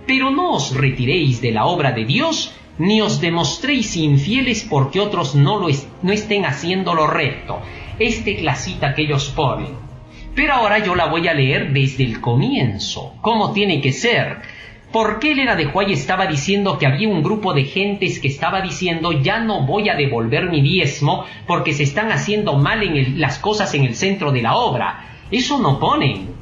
Pero no os retiréis de la obra de Dios, ni os demostréis infieles porque otros no estén haciendo lo recto. Esta es la cita que ellos ponen. Pero ahora yo la voy a leer desde el comienzo. ¿Cómo tiene que ser? ¿Por qué Elena de White estaba diciendo que había un grupo de gentes que estaba diciendo: ya no voy a devolver mi diezmo porque se están haciendo mal las cosas en el centro de la obra? Eso no ponen.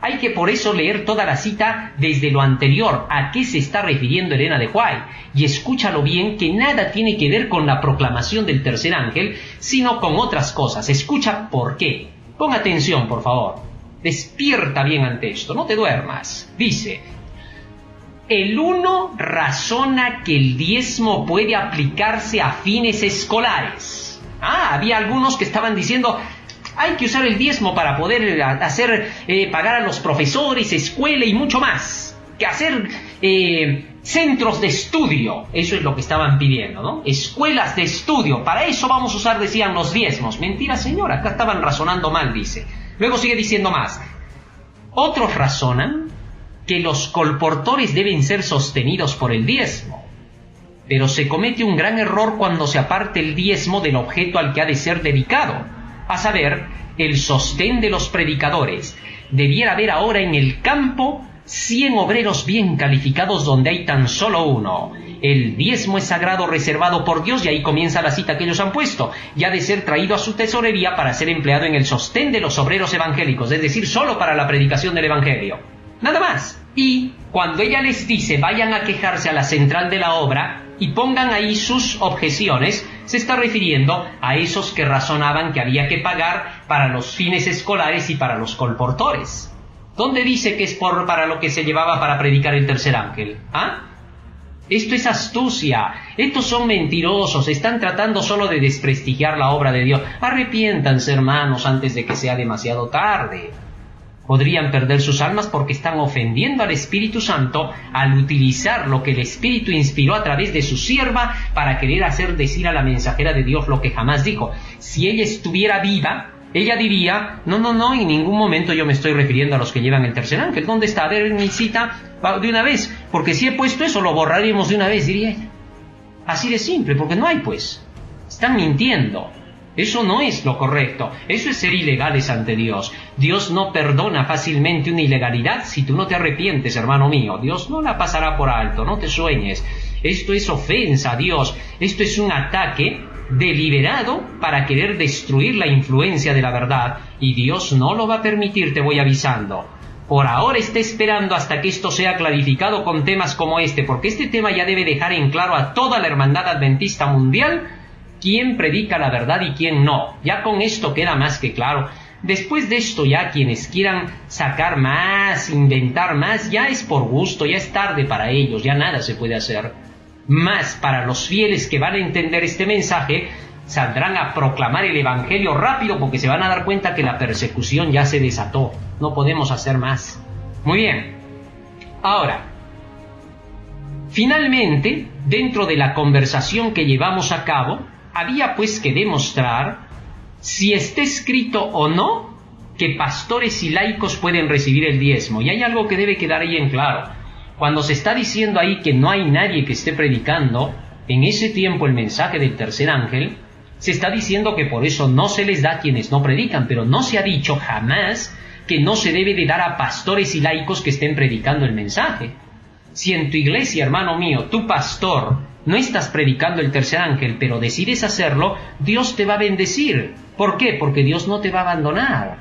Hay que por eso leer toda la cita desde lo anterior. ¿A qué se está refiriendo Elena de White? Y escúchalo bien, que nada tiene que ver con la proclamación del tercer ángel, sino con otras cosas. Escucha por qué. Pon atención, por favor. Despierta bien ante esto, no te duermas. Dice: el uno razona que el diezmo puede aplicarse a fines escolares. Había algunos que estaban diciendo: hay que usar el diezmo para poder pagar a los profesores, escuela y mucho más. Que hacer centros de estudio. Eso es lo que estaban pidiendo, ¿no? Escuelas de estudio. Para eso vamos a usar, decían, los diezmos. Mentira, señora. Acá estaban razonando mal, dice. Luego sigue diciendo más. Otros razonan que los colportores deben ser sostenidos por el diezmo. Pero se comete un gran error cuando se aparte el diezmo del objeto al que ha de ser dedicado, a saber, el sostén de los predicadores. Debiera haber ahora en el campo 100 obreros bien calificados donde hay tan solo uno. El diezmo es sagrado, reservado por Dios, y ahí comienza la cita que ellos han puesto, y ha de ser traído a su tesorería para ser empleado en el sostén de los obreros evangélicos, es decir, solo para la predicación del evangelio. Nada más. Y cuando ella les dice: vayan a quejarse a la central de la obra y pongan ahí sus objeciones, se está refiriendo a esos que razonaban que había que pagar para los fines escolares y para los colportores. ¿Dónde dice que es para lo que se llevaba para predicar el tercer ángel? Esto es astucia. Estos son mentirosos. Están tratando solo de desprestigiar la obra de Dios. Arrepiéntanse, hermanos, antes de que sea demasiado tarde. Podrían perder sus almas porque están ofendiendo al Espíritu Santo al utilizar lo que el Espíritu inspiró a través de su sierva para querer hacer decir a la mensajera de Dios lo que jamás dijo. Si ella estuviera viva, ella diría: no, en ningún momento yo me estoy refiriendo a los que llevan el tercer ángel. ¿Dónde está? A ver, mi cita de una vez, porque si he puesto eso lo borraríamos de una vez, diría ella. Así de simple, porque no hay, pues. Están mintiendo. Eso no es lo correcto. Eso es ser ilegales ante Dios. Dios no perdona fácilmente una ilegalidad si tú no te arrepientes, hermano mío. Dios no la pasará por alto, no te sueñes. Esto es ofensa a Dios. Esto es un ataque deliberado para querer destruir la influencia de la verdad. Y Dios no lo va a permitir, te voy avisando. Por ahora está esperando hasta que esto sea clarificado con temas como este, porque este tema ya debe dejar en claro a toda la hermandad adventista mundial quién predica la verdad y quién no. Ya con esto queda más que claro. Después de esto, ya quienes quieran sacar más, inventar más, ya es por gusto, ya es tarde para ellos, ya nada se puede hacer. Más para los fieles que van a entender este mensaje, saldrán a proclamar el evangelio rápido porque se van a dar cuenta que la persecución ya se desató. No podemos hacer más. Muy bien. Ahora, finalmente, dentro de la conversación que llevamos a cabo, había pues que demostrar si está escrito o no que pastores y laicos pueden recibir el diezmo. Y hay algo que debe quedar ahí en claro. Cuando se está diciendo ahí que no hay nadie que esté predicando en ese tiempo el mensaje del tercer ángel, se está diciendo que por eso no se les da a quienes no predican, pero no se ha dicho jamás que no se debe de dar a pastores y laicos que estén predicando el mensaje. Si en tu iglesia, hermano mío, tu pastor, no estás predicando el tercer ángel, pero decides hacerlo, Dios te va a bendecir. ¿Por qué? Porque Dios no te va a abandonar.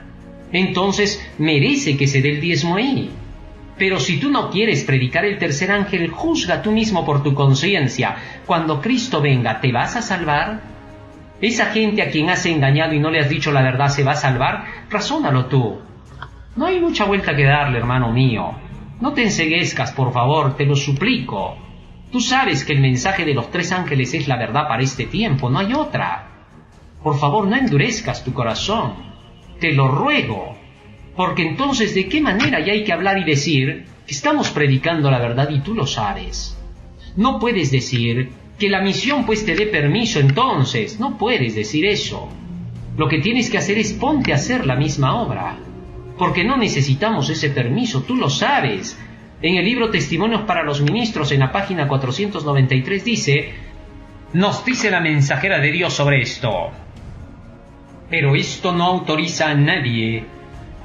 Entonces, merece que se dé el diezmo ahí. Pero si tú no quieres predicar el tercer ángel, juzga tú mismo por tu conciencia. Cuando Cristo venga, ¿te vas a salvar? ¿Esa gente a quien has engañado y no le has dicho la verdad se va a salvar? Razónalo tú. No hay mucha vuelta que darle, hermano mío. No te enceguezcas, por favor, te lo suplico. Tú sabes que el mensaje de los tres ángeles es la verdad para este tiempo, no hay otra. Por favor, no endurezcas tu corazón. Te lo ruego. Porque entonces, ¿de qué manera ya hay que hablar y decir que estamos predicando la verdad y tú lo sabes? No puedes decir que la misión pues te dé permiso entonces. No puedes decir eso. Lo que tienes que hacer es ponte a hacer la misma obra. Porque no necesitamos ese permiso, tú lo sabes. En el libro Testimonios para los Ministros, en la página 493 nos dice la mensajera de Dios sobre esto. Pero esto no autoriza a nadie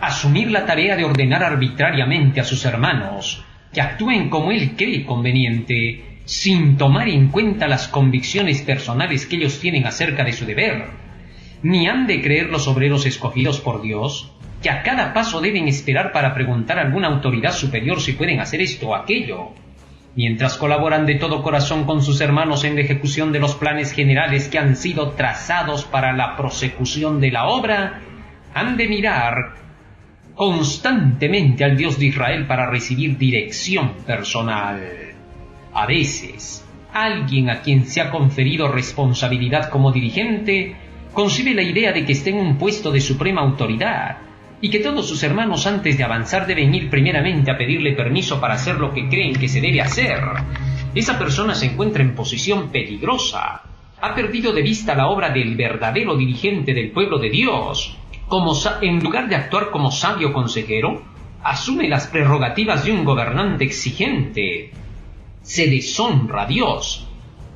a asumir la tarea de ordenar arbitrariamente a sus hermanos que actúen como él cree conveniente, sin tomar en cuenta las convicciones personales que ellos tienen acerca de su deber. Ni han de creer los obreros escogidos por Dios, que a cada paso deben esperar para preguntar a alguna autoridad superior si pueden hacer esto o aquello. Mientras colaboran de todo corazón con sus hermanos en la ejecución de los planes generales que han sido trazados para la prosecución de la obra, han de mirar constantemente al Dios de Israel para recibir dirección personal. A veces, alguien a quien se ha conferido responsabilidad como dirigente concibe la idea de que está en un puesto de suprema autoridad y que todos sus hermanos antes de avanzar deben ir primeramente a pedirle permiso para hacer lo que creen que se debe hacer. Esa persona se encuentra en posición peligrosa. Ha perdido de vista la obra del verdadero dirigente del pueblo de Dios. En lugar de actuar como sabio consejero, asume las prerrogativas de un gobernante exigente. Se deshonra a Dios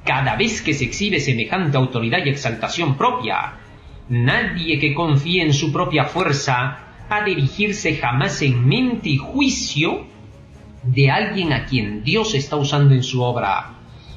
cada vez que se exhibe semejante autoridad y exaltación propia. Nadie que confíe en su propia fuerza ha de dirigirse jamás en mente y juicio de alguien a quien Dios está usando en su obra.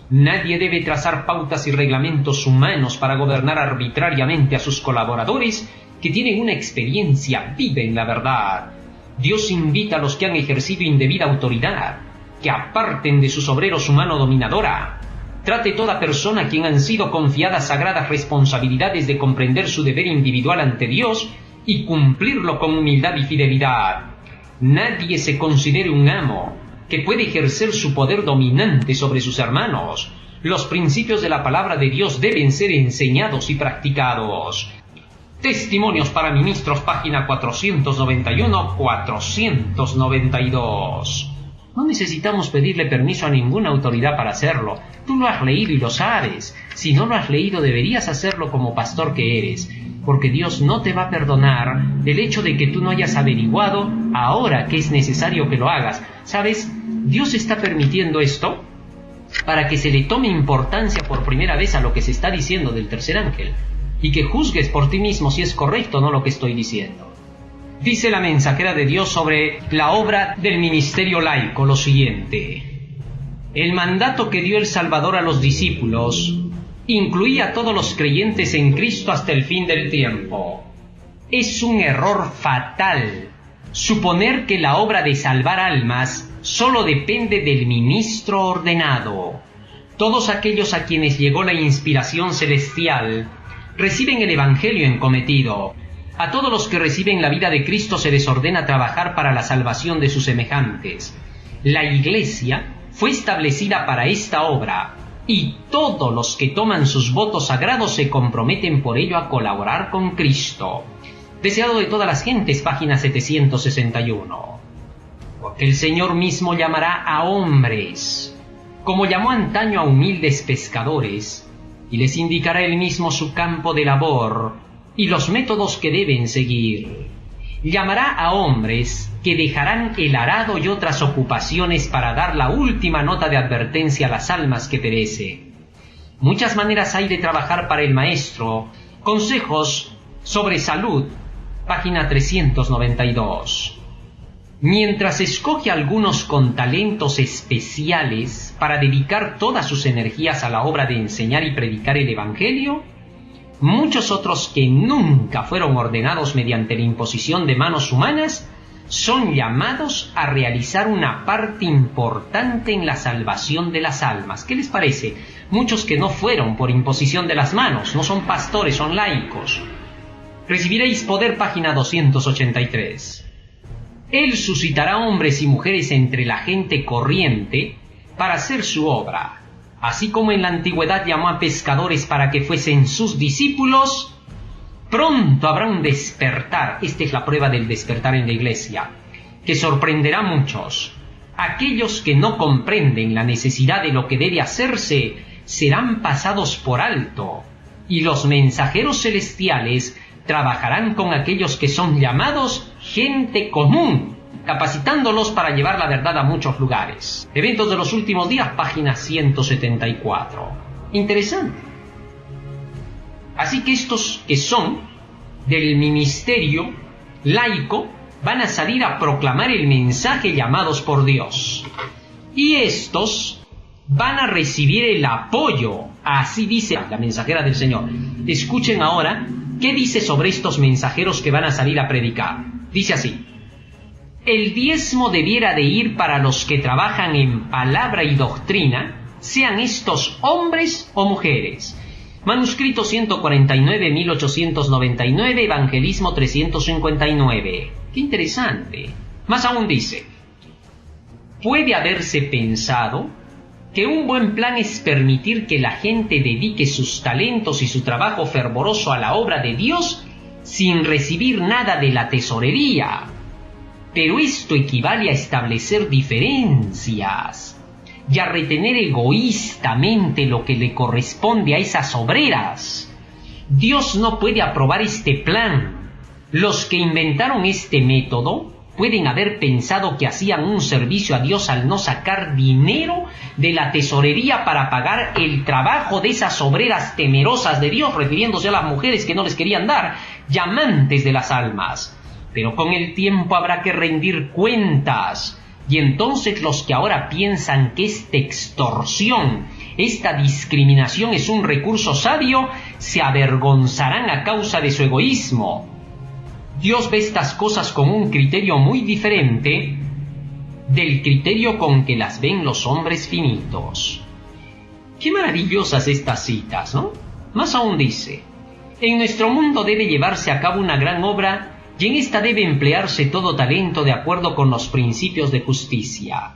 Nadie debe trazar pautas y reglamentos humanos para gobernar arbitrariamente a sus colaboradores que tienen una experiencia viva en la verdad. Dios invita a los que han ejercido indebida autoridad que aparten de sus obreros su mano dominadora. Trate toda persona a quien han sido confiadas sagradas responsabilidades de comprender su deber individual ante Dios y cumplirlo con humildad y fidelidad. Nadie se considere un amo que puede ejercer su poder dominante sobre sus hermanos. Los principios de la palabra de Dios deben ser enseñados y practicados. Testimonios para Ministros, página 491-492. No necesitamos pedirle permiso a ninguna autoridad para hacerlo. Tú lo has leído y lo sabes. Si no lo has leído, deberías hacerlo como pastor que eres, porque Dios no te va a perdonar el hecho de que tú no hayas averiguado ahora que es necesario que lo hagas. ¿Sabes? Dios está permitiendo esto para que se le tome importancia por primera vez a lo que se está diciendo del tercer ángel, y que juzgues por ti mismo si es correcto o no lo que estoy diciendo. Dice la mensajera de Dios sobre la obra del ministerio laico lo siguiente: el mandato que dio el Salvador a los discípulos incluía a todos los creyentes en Cristo hasta el fin del tiempo. Es un error fatal suponer que la obra de salvar almas solo depende del ministro ordenado. Todos aquellos a quienes llegó la inspiración celestial reciben el Evangelio encometido. A todos los que reciben la vida de Cristo se les ordena trabajar para la salvación de sus semejantes. La Iglesia fue establecida para esta obra, y todos los que toman sus votos sagrados se comprometen por ello a colaborar con Cristo. Deseado de todas las gentes, página 761. Porque el Señor mismo llamará a hombres, como llamó antaño a humildes pescadores, y les indicará él mismo su campo de labor y los métodos que deben seguir. Llamará a hombres que dejarán el arado y otras ocupaciones para dar la última nota de advertencia a las almas que perecen. Muchas maneras hay de trabajar para el Maestro. Consejos sobre salud, página 392. Mientras escoge a algunos con talentos especiales para dedicar todas sus energías a la obra de enseñar y predicar el Evangelio, muchos otros que nunca fueron ordenados mediante la imposición de manos humanas son llamados a realizar una parte importante en la salvación de las almas. ¿Qué les parece? Muchos que no fueron por imposición de las manos, no son pastores, son laicos. Recibiréis poder, página 283. Él suscitará hombres y mujeres entre la gente corriente para hacer su obra. Así como en la antigüedad llamó a pescadores para que fuesen sus discípulos, pronto habrá un despertar. Esta es la prueba del despertar en la iglesia, que sorprenderá a muchos. Aquellos que no comprenden la necesidad de lo que debe hacerse serán pasados por alto, y los mensajeros celestiales trabajarán con aquellos que son llamados gente común, capacitándolos para llevar la verdad a muchos lugares. Eventos de los últimos días, página 174. Interesante. Así que estos que son del ministerio laico van a salir a proclamar el mensaje llamados por Dios. Y estos van a recibir el apoyo. Así dice la mensajera del Señor. Escuchen ahora qué dice sobre estos mensajeros que van a salir a predicar. Dice así: el diezmo debiera de ir para los que trabajan en palabra y doctrina, sean estos hombres o mujeres. Manuscrito 149, 1899, Evangelismo 359. ¡Qué interesante! Más aún dice: puede haberse pensado que un buen plan es permitir que la gente dedique sus talentos y su trabajo fervoroso a la obra de Dios sin recibir nada de la tesorería. Pero esto equivale a establecer diferencias y a retener egoístamente lo que le corresponde a esas obreras. Dios no puede aprobar este plan. Los que inventaron este método pueden haber pensado que hacían un servicio a Dios al no sacar dinero de la tesorería para pagar el trabajo de esas obreras temerosas de Dios, refiriéndose a las mujeres que no les querían dar, llamantes de las almas. Pero con el tiempo habrá que rendir cuentas. Y entonces los que ahora piensan que esta extorsión, esta discriminación es un recurso sabio, se avergonzarán a causa de su egoísmo. Dios ve estas cosas con un criterio muy diferente del criterio con que las ven los hombres finitos. Qué maravillosas estas citas, ¿no? Más aún dice: en nuestro mundo debe llevarse a cabo una gran obra, y en esta debe emplearse todo talento de acuerdo con los principios de justicia.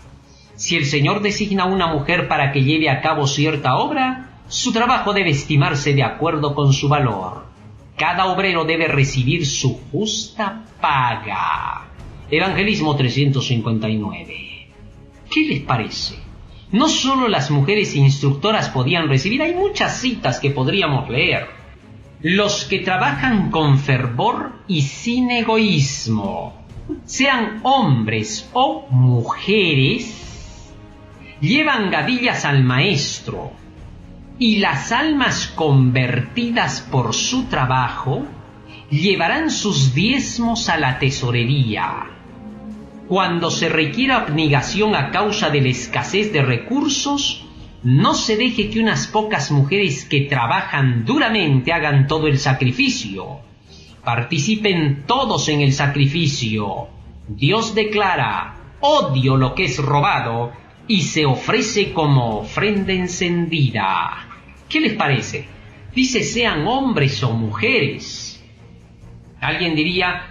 Si el Señor designa a una mujer para que lleve a cabo cierta obra, su trabajo debe estimarse de acuerdo con su valor. Cada obrero debe recibir su justa paga. Evangelismo 359. ¿Qué les parece? No solo las mujeres instructoras podían recibir, hay muchas citas que podríamos leer. Los que trabajan con fervor y sin egoísmo, sean hombres o mujeres, llevan gavillas al maestro, y las almas convertidas por su trabajo llevarán sus diezmos a la tesorería. Cuando se requiera abnegación a causa de la escasez de recursos, no se deje que unas pocas mujeres que trabajan duramente hagan todo el sacrificio. Participen todos en el sacrificio. Dios declara: odio lo que es robado, y se ofrece como ofrenda encendida. ¿Qué les parece? Dice: sean hombres o mujeres. Alguien diría: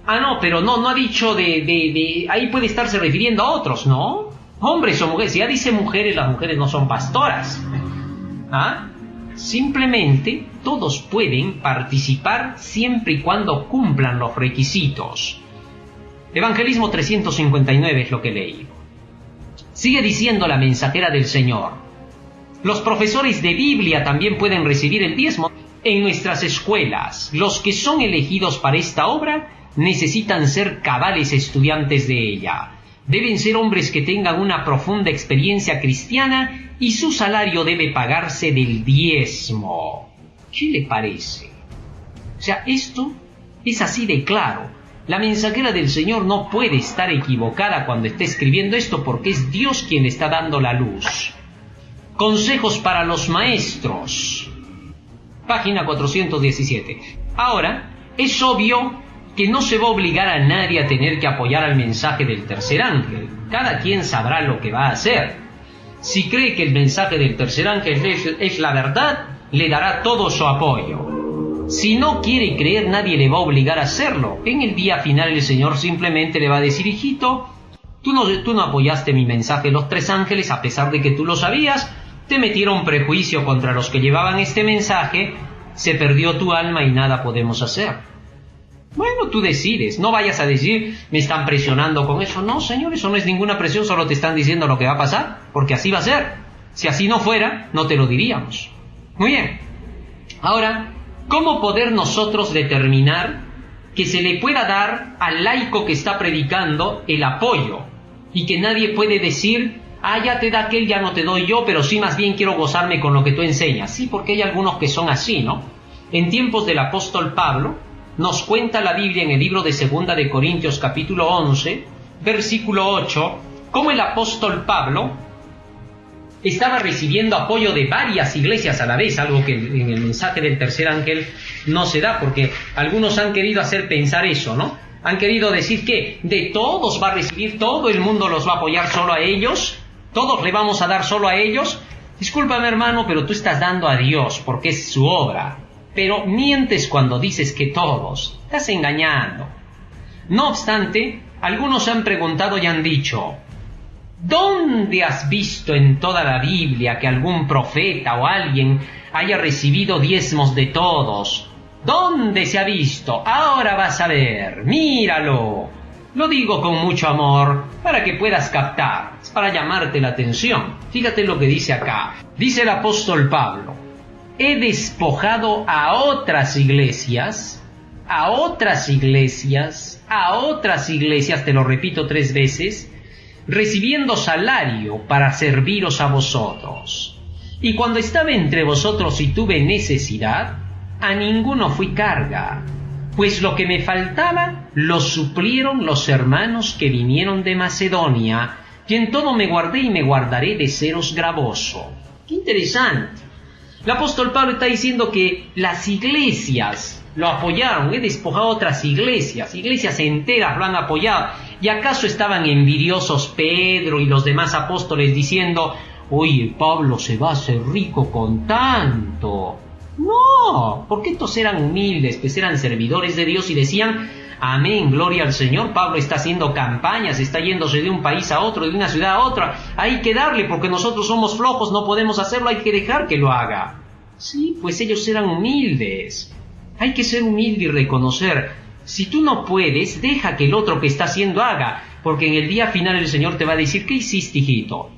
no, pero no ha dicho ahí puede estarse refiriendo a otros, ¿no? Hombres o mujeres. Si ya dice mujeres, las mujeres no son pastoras. Simplemente todos pueden participar siempre y cuando cumplan los requisitos. Evangelismo 359 es lo que leí. Sigue diciendo la mensajera del Señor: los profesores de Biblia también pueden recibir el diezmo en nuestras escuelas. Los que son elegidos para esta obra necesitan ser cabales estudiantes de ella. Deben ser hombres que tengan una profunda experiencia cristiana y su salario debe pagarse del diezmo. ¿Qué le parece? O sea, esto es así de claro. La mensajera del Señor no puede estar equivocada cuando esté escribiendo esto, porque es Dios quien le está dando la luz. Consejos para los maestros. Página 417. Ahora, es obvio que no se va a obligar a nadie a tener que apoyar al mensaje del tercer ángel. Cada quien sabrá lo que va a hacer. Si cree que el mensaje del tercer ángel es la verdad, le dará todo su apoyo. Si no quiere creer, nadie le va a obligar a hacerlo. En el día final el Señor simplemente le va a decir: hijito, tú no apoyaste mi mensaje, los tres ángeles, a pesar de que tú lo sabías, te metieron prejuicio contra los que llevaban este mensaje, se perdió tu alma y nada podemos hacer. Bueno, tú decides, no vayas a decir: me están presionando con eso. No, Señor, eso no es ninguna presión, solo te están diciendo lo que va a pasar, porque así va a ser. Si así no fuera, no te lo diríamos. Muy bien. Ahora, ¿cómo poder nosotros determinar que se le pueda dar al laico que está predicando el apoyo y que nadie puede decir: ya te da aquel, ya no te doy yo, pero sí más bien quiero gozarme con lo que tú enseñas? Sí, porque hay algunos que son así, ¿no? En tiempos del apóstol Pablo, nos cuenta la Biblia en el libro de 2 de Corintios capítulo 11, versículo 8, cómo el apóstol Pablo estaba recibiendo apoyo de varias iglesias a la vez, algo que en el mensaje del tercer ángel no se da, porque algunos han querido hacer pensar eso, ¿no? Han querido decir que de todos va a recibir, todo el mundo los va a apoyar solo a ellos, todos le vamos a dar solo a ellos. Discúlpame, hermano, pero tú estás dando a Dios porque es su obra. Pero mientes cuando dices que todos. Estás engañando. No obstante, algunos han preguntado y han dicho: ¿dónde has visto en toda la Biblia que algún profeta o alguien haya recibido diezmos de todos? ¿Dónde se ha visto? Ahora vas a ver. Míralo. Lo digo con mucho amor para que puedas captar. Es para llamarte la atención. Fíjate lo que dice acá. Dice el apóstol Pablo: he despojado a otras iglesias, te lo repito 3 veces, recibiendo salario para serviros a vosotros. Y cuando estaba entre vosotros y tuve necesidad, a ninguno fui carga, pues lo que me faltaba lo suplieron los hermanos que vinieron de Macedonia, y en todo me guardé y me guardaré de seros gravoso. ¡Qué interesante! El apóstol Pablo está diciendo que las iglesias lo apoyaron. He despojado a otras iglesias enteras lo han apoyado. ¿Y acaso estaban envidiosos Pedro y los demás apóstoles diciendo: oye, Pablo se va a hacer rico con tanto? No, porque estos eran humildes, pues eran servidores de Dios y decían: amén, gloria al Señor. Pablo está haciendo campañas, está yéndose de un país a otro, de una ciudad a otra. Hay que darle, porque nosotros somos flojos, no podemos hacerlo, hay que dejar que lo haga. Sí, pues ellos eran humildes. Hay que ser humilde y reconocer: si tú no puedes, deja que el otro que está haciendo haga, porque en el día final el Señor te va a decir: ¿qué hiciste, hijito?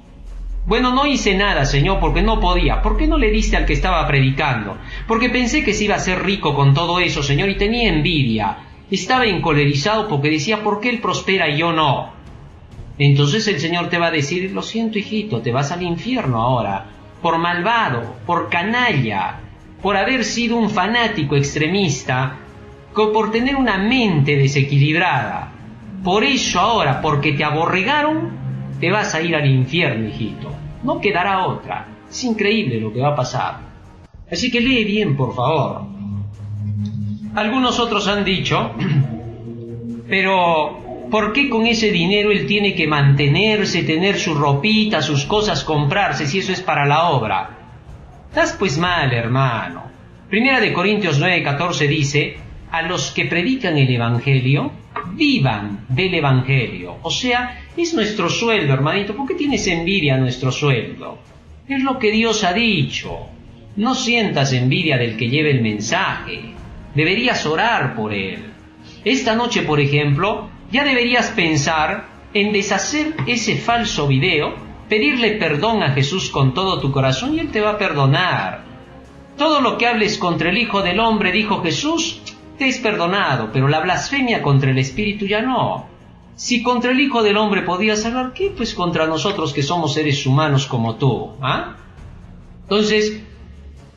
Bueno, no hice nada, Señor, porque no podía. ¿Por qué no le diste al que estaba predicando? Porque pensé que se iba a hacer rico con todo eso, Señor, y tenía envidia. Estaba encolerizado porque decía: ¿por qué él prospera y yo no? Entonces el Señor te va a decir: lo siento, hijito, te vas al infierno ahora, por malvado, por canalla, por haber sido un fanático extremista, por tener una mente desequilibrada. Por eso ahora, porque te aborregaron, te vas a ir al infierno, hijito. No quedará otra. Es increíble lo que va a pasar. Así que lee bien, por favor. Algunos otros han dicho: pero ¿por qué con ese dinero él tiene que mantenerse, tener su ropita, sus cosas, comprarse, si eso es para la obra? Estás pues mal, hermano. 1 Corintios 9:14 dice: a los que predican el Evangelio, vivan del Evangelio. O sea, es nuestro sueldo, hermanito. ¿Por qué tienes envidia a nuestro sueldo? Es lo que Dios ha dicho. No sientas envidia del que lleve el mensaje. Deberías orar por él. Esta noche, por ejemplo, ya deberías pensar en deshacer ese falso video, pedirle perdón a Jesús con todo tu corazón y Él te va a perdonar. Todo lo que hables contra el Hijo del Hombre, dijo Jesús, te es perdonado, pero la blasfemia contra el Espíritu ya no. Si contra el Hijo del Hombre podías hablar, ¿qué pues contra nosotros que somos seres humanos como tú? Entonces,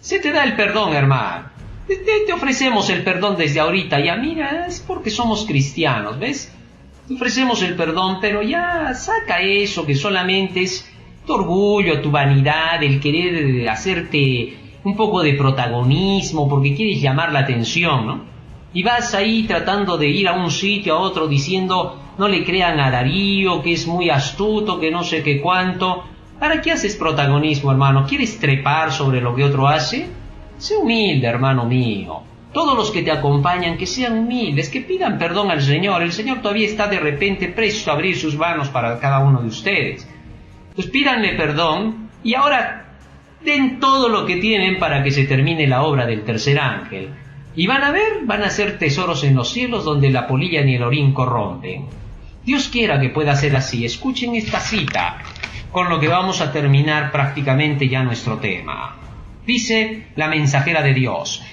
se te da el perdón, hermano. Te ofrecemos el perdón desde ahorita. Ya mira, es porque somos cristianos, ¿ves? Te ofrecemos el perdón, pero ya saca eso que solamente es tu orgullo, tu vanidad, el querer hacerte un poco de protagonismo porque quieres llamar la atención, ¿no? Y vas ahí tratando de ir a un sitio a otro diciendo, no le crean a Darío, que es muy astuto, que no sé qué cuánto. ¿Para qué haces protagonismo, hermano? ¿Quieres trepar sobre lo que otro hace? Sé humilde, hermano mío. Todos los que te acompañan, que sean humildes, que pidan perdón al Señor. El Señor todavía está de repente presto a abrir sus manos para cada uno de ustedes. Pues pídanle perdón y ahora den todo lo que tienen para que se termine la obra del tercer ángel. Y van a ver, van a ser tesoros en los cielos donde la polilla ni el orín corrompen. Dios quiera que pueda ser así. Escuchen esta cita, con lo que vamos a terminar prácticamente ya nuestro tema. Dice la mensajera de Dios: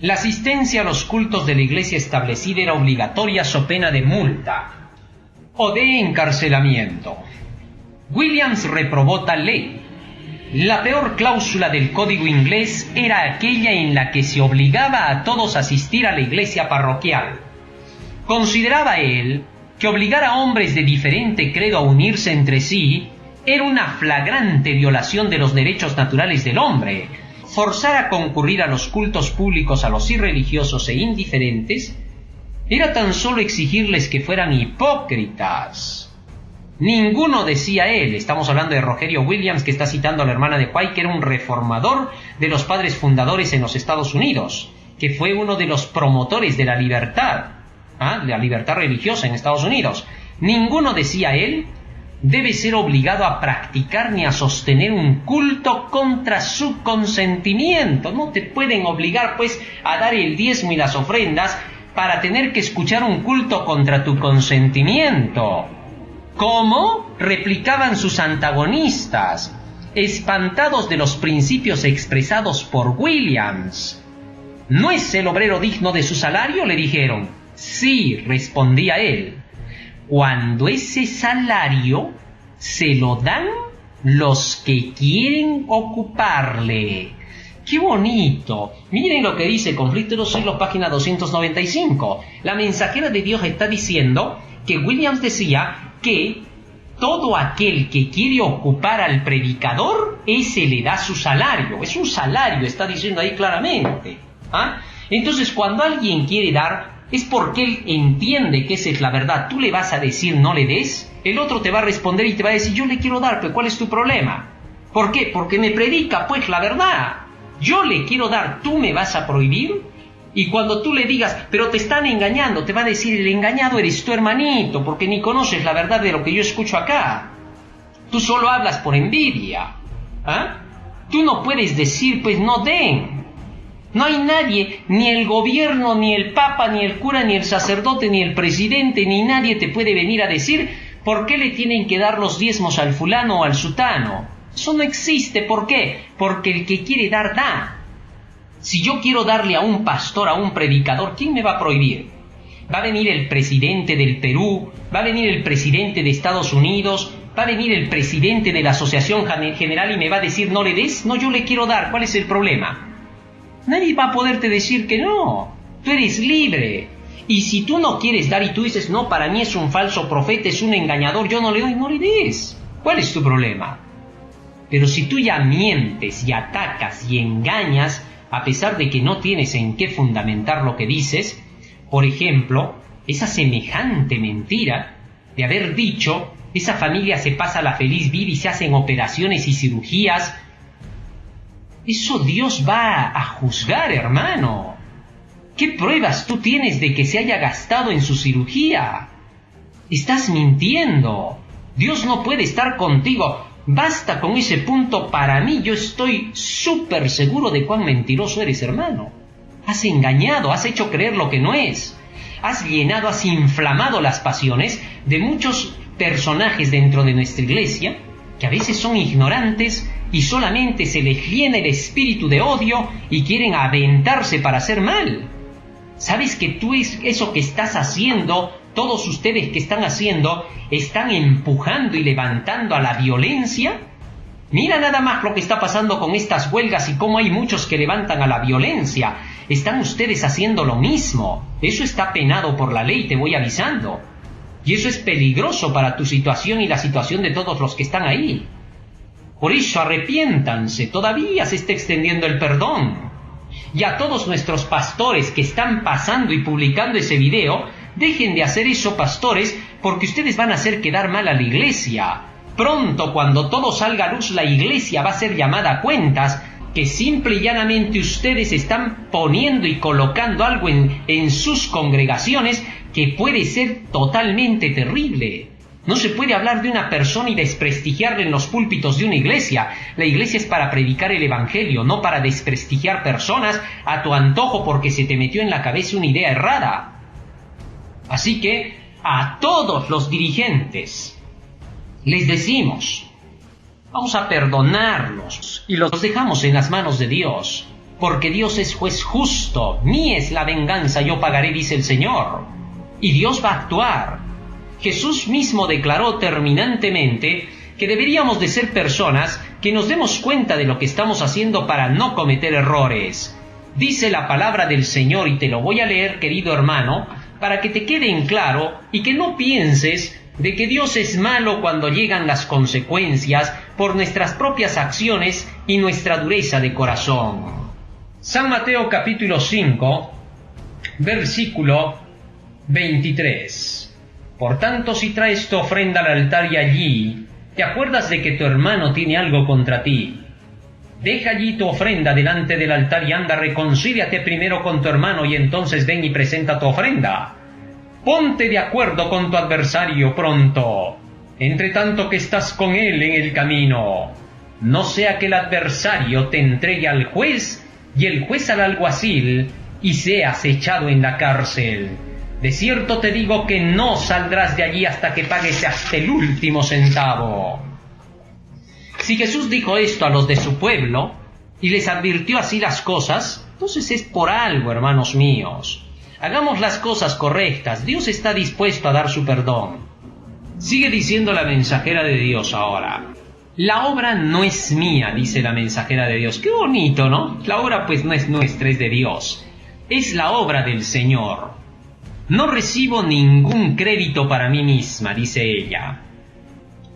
la asistencia a los cultos de la iglesia establecida era obligatoria so pena de multa o de encarcelamiento. Williams reprobó tal ley. La peor cláusula del código inglés era aquella en la que se obligaba a todos a asistir a la iglesia parroquial. Consideraba él que obligar a hombres de diferente credo a unirse entre sí era una flagrante violación de los derechos naturales del hombre. Forzar a concurrir a los cultos públicos a los irreligiosos e indiferentes era tan solo exigirles que fueran hipócritas. Ninguno, decía él, estamos hablando de Rogerio Williams, que está citando a la hermana de White, que era un reformador de los padres fundadores en los Estados Unidos, que fue uno de los promotores de la libertad religiosa en Estados Unidos. Ninguno, decía él, debe ser obligado a practicar ni a sostener un culto contra su consentimiento. No te pueden obligar, pues, a dar el diezmo y las ofrendas para tener que escuchar un culto contra tu consentimiento. ¿Cómo? Replicaban sus antagonistas, espantados de los principios expresados por Williams. ¿No es el obrero digno de su salario?, le dijeron. Sí, respondía él, cuando ese salario se lo dan los que quieren ocuparle. ¡Qué bonito! Miren lo que dice Conflicto de los Siglos, página 295. La mensajera de Dios está diciendo que Williams decía que todo aquel que quiere ocupar al predicador, ese le da su salario. Es un salario, está diciendo ahí claramente. Entonces, cuando alguien quiere dar, es porque él entiende que esa es la verdad. Tú le vas a decir no le des, el otro te va a responder y te va a decir yo le quiero dar, pero ¿cuál es tu problema? ¿Por qué? Porque me predica pues la verdad. Yo le quiero dar, ¿tú me vas a prohibir? Y cuando tú le digas, pero te están engañando, te va a decir el engañado eres tu hermanito, porque ni conoces la verdad de lo que yo escucho acá. Tú solo hablas por envidia. Tú no puedes decir, pues no den. No hay nadie, ni el gobierno, ni el papa, ni el cura, ni el sacerdote, ni el presidente, ni nadie te puede venir a decir por qué le tienen que dar los diezmos al fulano o al sutano. Eso no existe. ¿Por qué? Porque el que quiere dar, da. Si yo quiero darle a un pastor, a un predicador, ¿quién me va a prohibir? Va a venir el presidente del Perú, va a venir el presidente de Estados Unidos, va a venir el presidente de la Asociación General y me va a decir no le des. No, yo le quiero dar. ¿Cuál es el problema? Nadie va a poderte decir que no. Tú eres libre. Y si tú no quieres dar y tú dices no, para mí es un falso profeta, es un engañador, yo no le doy, no le des. ¿Cuál es tu problema? Pero si tú ya mientes y atacas y engañas, a pesar de que no tienes en qué fundamentar lo que dices, por ejemplo, esa semejante mentira de haber dicho, esa familia se pasa la feliz vida y se hacen operaciones y cirugías, eso Dios va a juzgar, hermano. ¿Qué pruebas tú tienes de que se haya gastado en su cirugía? Estás mintiendo. Dios no puede estar contigo. Basta con ese punto. Para mí, yo estoy súper seguro de cuán mentiroso eres, hermano. Has engañado, has hecho creer lo que no es. Has llenado, has inflamado las pasiones de muchos personajes dentro de nuestra iglesia, que a veces son ignorantes y solamente se les llena el espíritu de odio y quieren aventarse para hacer mal. ¿Sabes que tú eso que estás haciendo, todos ustedes que están haciendo, están empujando y levantando a la violencia? Mira nada más lo que está pasando con estas huelgas y cómo hay muchos que levantan a la violencia. Están ustedes haciendo lo mismo. Eso está penado por la ley, te voy avisando. Y eso es peligroso para tu situación y la situación de todos los que están ahí. Por eso arrepiéntanse, todavía se está extendiendo el perdón. Y a todos nuestros pastores que están pasando y publicando ese video, dejen de hacer eso, pastores, porque ustedes van a hacer quedar mal a la iglesia. Pronto, cuando todo salga a luz, la iglesia va a ser llamada a cuentas, que simple y llanamente ustedes están poniendo y colocando algo en sus congregaciones que puede ser totalmente terrible. No se puede hablar de una persona y desprestigiarla en los púlpitos de una iglesia. La iglesia es para predicar el evangelio, no para desprestigiar personas a tu antojo porque se te metió en la cabeza una idea errada. Así que a todos los dirigentes les decimos, vamos a perdonarlos y los dejamos en las manos de Dios, porque Dios es juez justo. Mía es la venganza, yo pagaré, dice el Señor. Y Dios va a actuar. Jesús mismo declaró terminantemente que deberíamos de ser personas que nos demos cuenta de lo que estamos haciendo para no cometer errores. Dice la palabra del Señor, y te lo voy a leer, querido hermano, para que te quede en claro y que no pienses de que Dios es malo cuando llegan las consecuencias por nuestras propias acciones y nuestra dureza de corazón. San Mateo capítulo 5, versículo 23. Por tanto, si traes tu ofrenda al altar y allí te acuerdas de que tu hermano tiene algo contra ti, deja allí tu ofrenda delante del altar y anda, reconcíliate primero con tu hermano y entonces ven y presenta tu ofrenda. Ponte de acuerdo con tu adversario pronto, entre tanto que estás con él en el camino. No sea que el adversario te entregue al juez y el juez al alguacil y seas echado en la cárcel. De cierto te digo que no saldrás de allí hasta que pagues hasta el último centavo. Si Jesús dijo esto a los de su pueblo y les advirtió así las cosas, entonces es por algo, hermanos míos. Hagamos las cosas correctas. Dios está dispuesto a dar su perdón. Sigue diciendo la mensajera de Dios ahora. La obra no es mía, dice la mensajera de Dios. Qué bonito, ¿no? La obra pues no es nuestra, es de Dios. Es la obra del Señor. No recibo ningún crédito para mí misma, dice ella,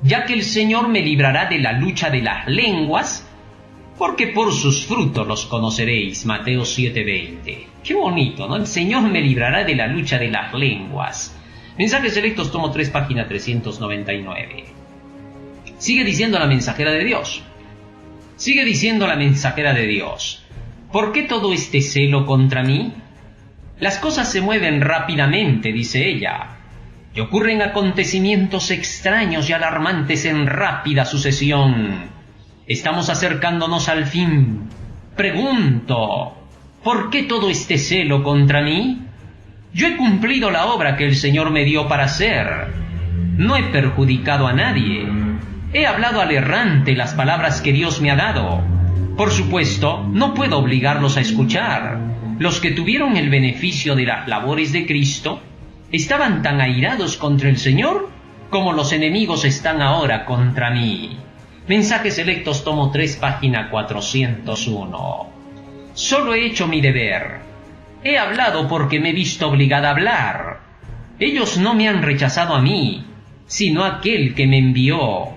ya que el Señor me librará de la lucha de las lenguas, porque por sus frutos los conoceréis. Mateo 7:20. Qué bonito, ¿no? El Señor me librará de la lucha de las lenguas. Mensajes Selectos, tomo 3, página 399. Sigue diciendo la mensajera de Dios. Sigue diciendo la mensajera de Dios. ¿Por qué todo este celo contra mí? Las cosas se mueven rápidamente, dice ella, y ocurren acontecimientos extraños y alarmantes en rápida sucesión. Estamos acercándonos al fin. Pregunto, ¿por qué todo este celo contra mí? Yo he cumplido la obra que el Señor me dio para hacer. No he perjudicado a nadie. He hablado al errante las palabras que Dios me ha dado. Por supuesto, no puedo obligarlos a escuchar. Los que tuvieron el beneficio de las labores de Cristo estaban tan airados contra el Señor como los enemigos están ahora contra mí. Mensajes Selectos, tomo 3, página 401. Solo he hecho mi deber. He hablado porque me he visto obligada a hablar. Ellos no me han rechazado a mí, sino a aquel que me envió.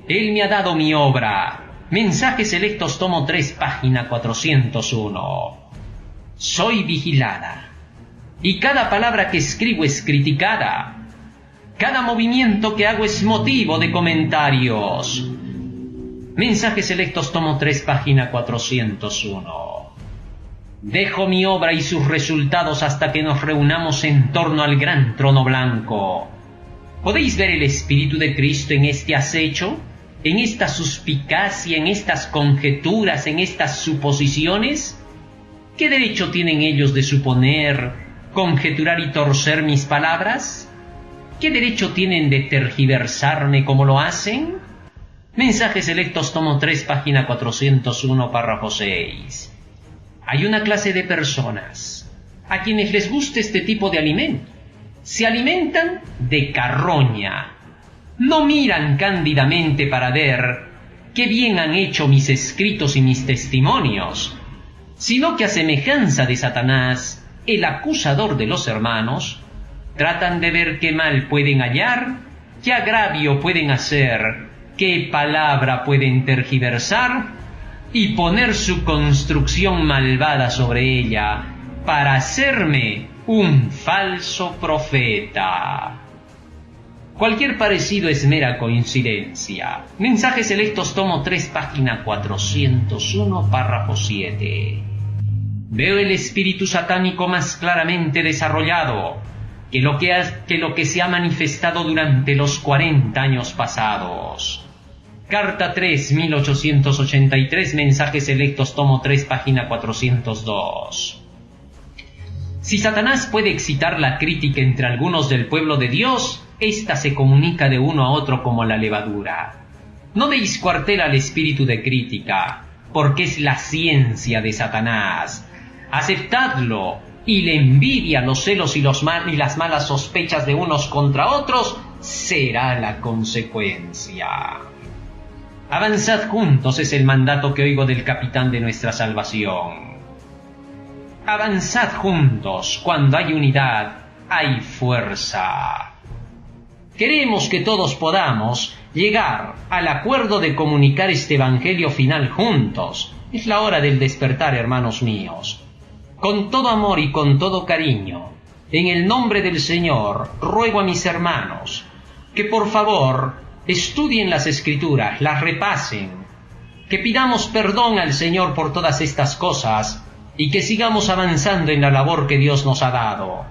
Él me ha dado mi obra. Mensajes Selectos, tomo 3, página 401. Soy vigilada, y cada palabra que escribo es criticada. Cada movimiento que hago es motivo de comentarios. Mensajes Selectos, tomo 3, página 401. Dejo mi obra y sus resultados hasta que nos reunamos en torno al gran trono blanco. ¿Podéis ver el Espíritu de Cristo en este acecho? ¿En esta suspicacia, en estas conjeturas, en estas suposiciones? ¿Qué derecho tienen ellos de suponer, conjeturar y torcer mis palabras? ¿Qué derecho tienen de tergiversarme como lo hacen? Mensajes Selectos, tomo 3, página 401, párrafo 6. Hay una clase de personas a quienes les gusta este tipo de alimento. Se alimentan de carroña. No miran cándidamente para ver qué bien han hecho mis escritos y mis testimonios, sino que a semejanza de Satanás, el acusador de los hermanos, tratan de ver qué mal pueden hallar, qué agravio pueden hacer, qué palabra pueden tergiversar, y poner su construcción malvada sobre ella para hacerme un falso profeta. Cualquier parecido es mera coincidencia. Mensajes Selectos, tomo 3, página 401, párrafo 7. Veo el espíritu satánico más claramente desarrollado que lo que se ha manifestado durante los 40 años pasados. Carta 3, 1883, Mensajes Selectos, tomo 3, página 402. Si Satanás puede excitar la crítica entre algunos del pueblo de Dios, ésta se comunica de uno a otro como la levadura. No deis cuartel al espíritu de crítica, porque es la ciencia de Satanás. Aceptadlo, y la envidia, los celos y las malas sospechas de unos contra otros será la consecuencia. Avanzad juntos es el mandato que oigo del capitán de nuestra salvación. Avanzad juntos, cuando hay unidad, hay fuerza. Queremos que todos podamos llegar al acuerdo de comunicar este evangelio final juntos. Es la hora del despertar, hermanos míos. Con todo amor y con todo cariño, en el nombre del Señor, ruego a mis hermanos que por favor estudien las Escrituras, las repasen, que pidamos perdón al Señor por todas estas cosas y que sigamos avanzando en la labor que Dios nos ha dado.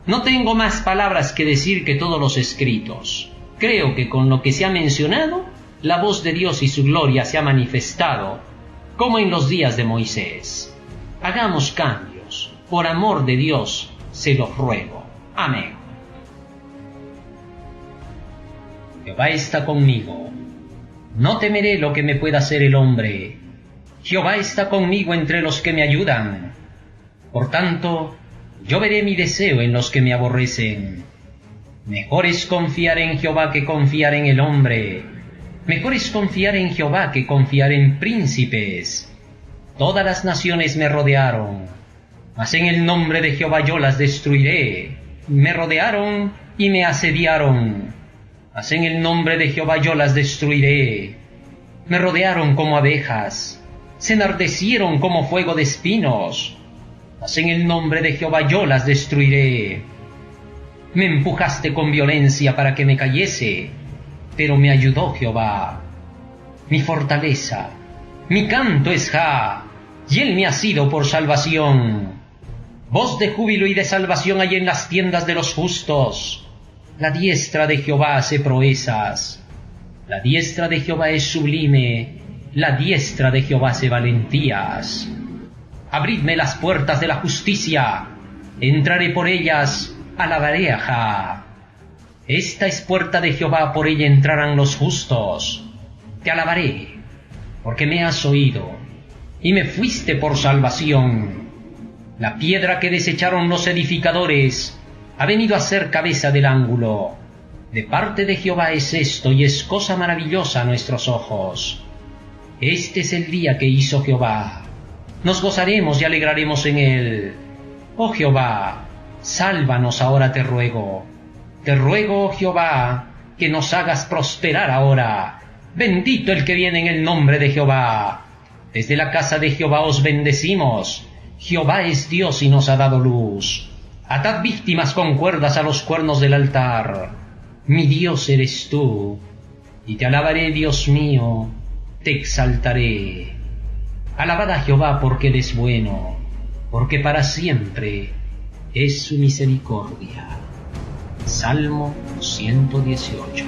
No tengo más palabras que decir que todos los escritos. Creo que con lo que se ha mencionado, la voz de Dios y su gloria se ha manifestado, como en los días de Moisés. Hagamos cambios, por amor de Dios, se los ruego. Amén. Jehová está conmigo. No temeré lo que me pueda hacer el hombre. Jehová está conmigo entre los que me ayudan. Por tanto, yo veré mi deseo en los que me aborrecen. Mejor es confiar en Jehová que confiar en el hombre. Mejor es confiar en Jehová que confiar en príncipes. Todas las naciones me rodearon, mas en el nombre de Jehová yo las destruiré. Me rodearon y me asediaron, mas en el nombre de Jehová yo las destruiré. Me rodearon como abejas, se enardecieron como fuego de espinos, mas en el nombre de Jehová yo las destruiré. Me empujaste con violencia para que me cayese, pero me ayudó Jehová. Mi fortaleza, mi canto es Jah, y él me ha sido por salvación. Voz de júbilo y de salvación hay en las tiendas de los justos. La diestra de Jehová hace proezas. La diestra de Jehová es sublime. La diestra de Jehová hace valentías. Abridme las puertas de la justicia. Entraré por ellas, alabaré a Jah. Esta es puerta de Jehová, por ella entrarán los justos. Te alabaré, porque me has oído, y me fuiste por salvación. La piedra que desecharon los edificadores ha venido a ser cabeza del ángulo. De parte de Jehová es esto, y es cosa maravillosa a nuestros ojos. Este es el día que hizo Jehová. Nos gozaremos y alegraremos en él. Oh Jehová, sálvanos ahora, te ruego. Te ruego, oh Jehová, que nos hagas prosperar ahora. Bendito el que viene en el nombre de Jehová. Desde la casa de Jehová os bendecimos. Jehová es Dios y nos ha dado luz. Atad víctimas con cuerdas a los cuernos del altar. Mi Dios eres tú, y te alabaré, Dios mío, te exaltaré. Alabad a Jehová porque él es bueno, porque para siempre es su misericordia. Salmo 118.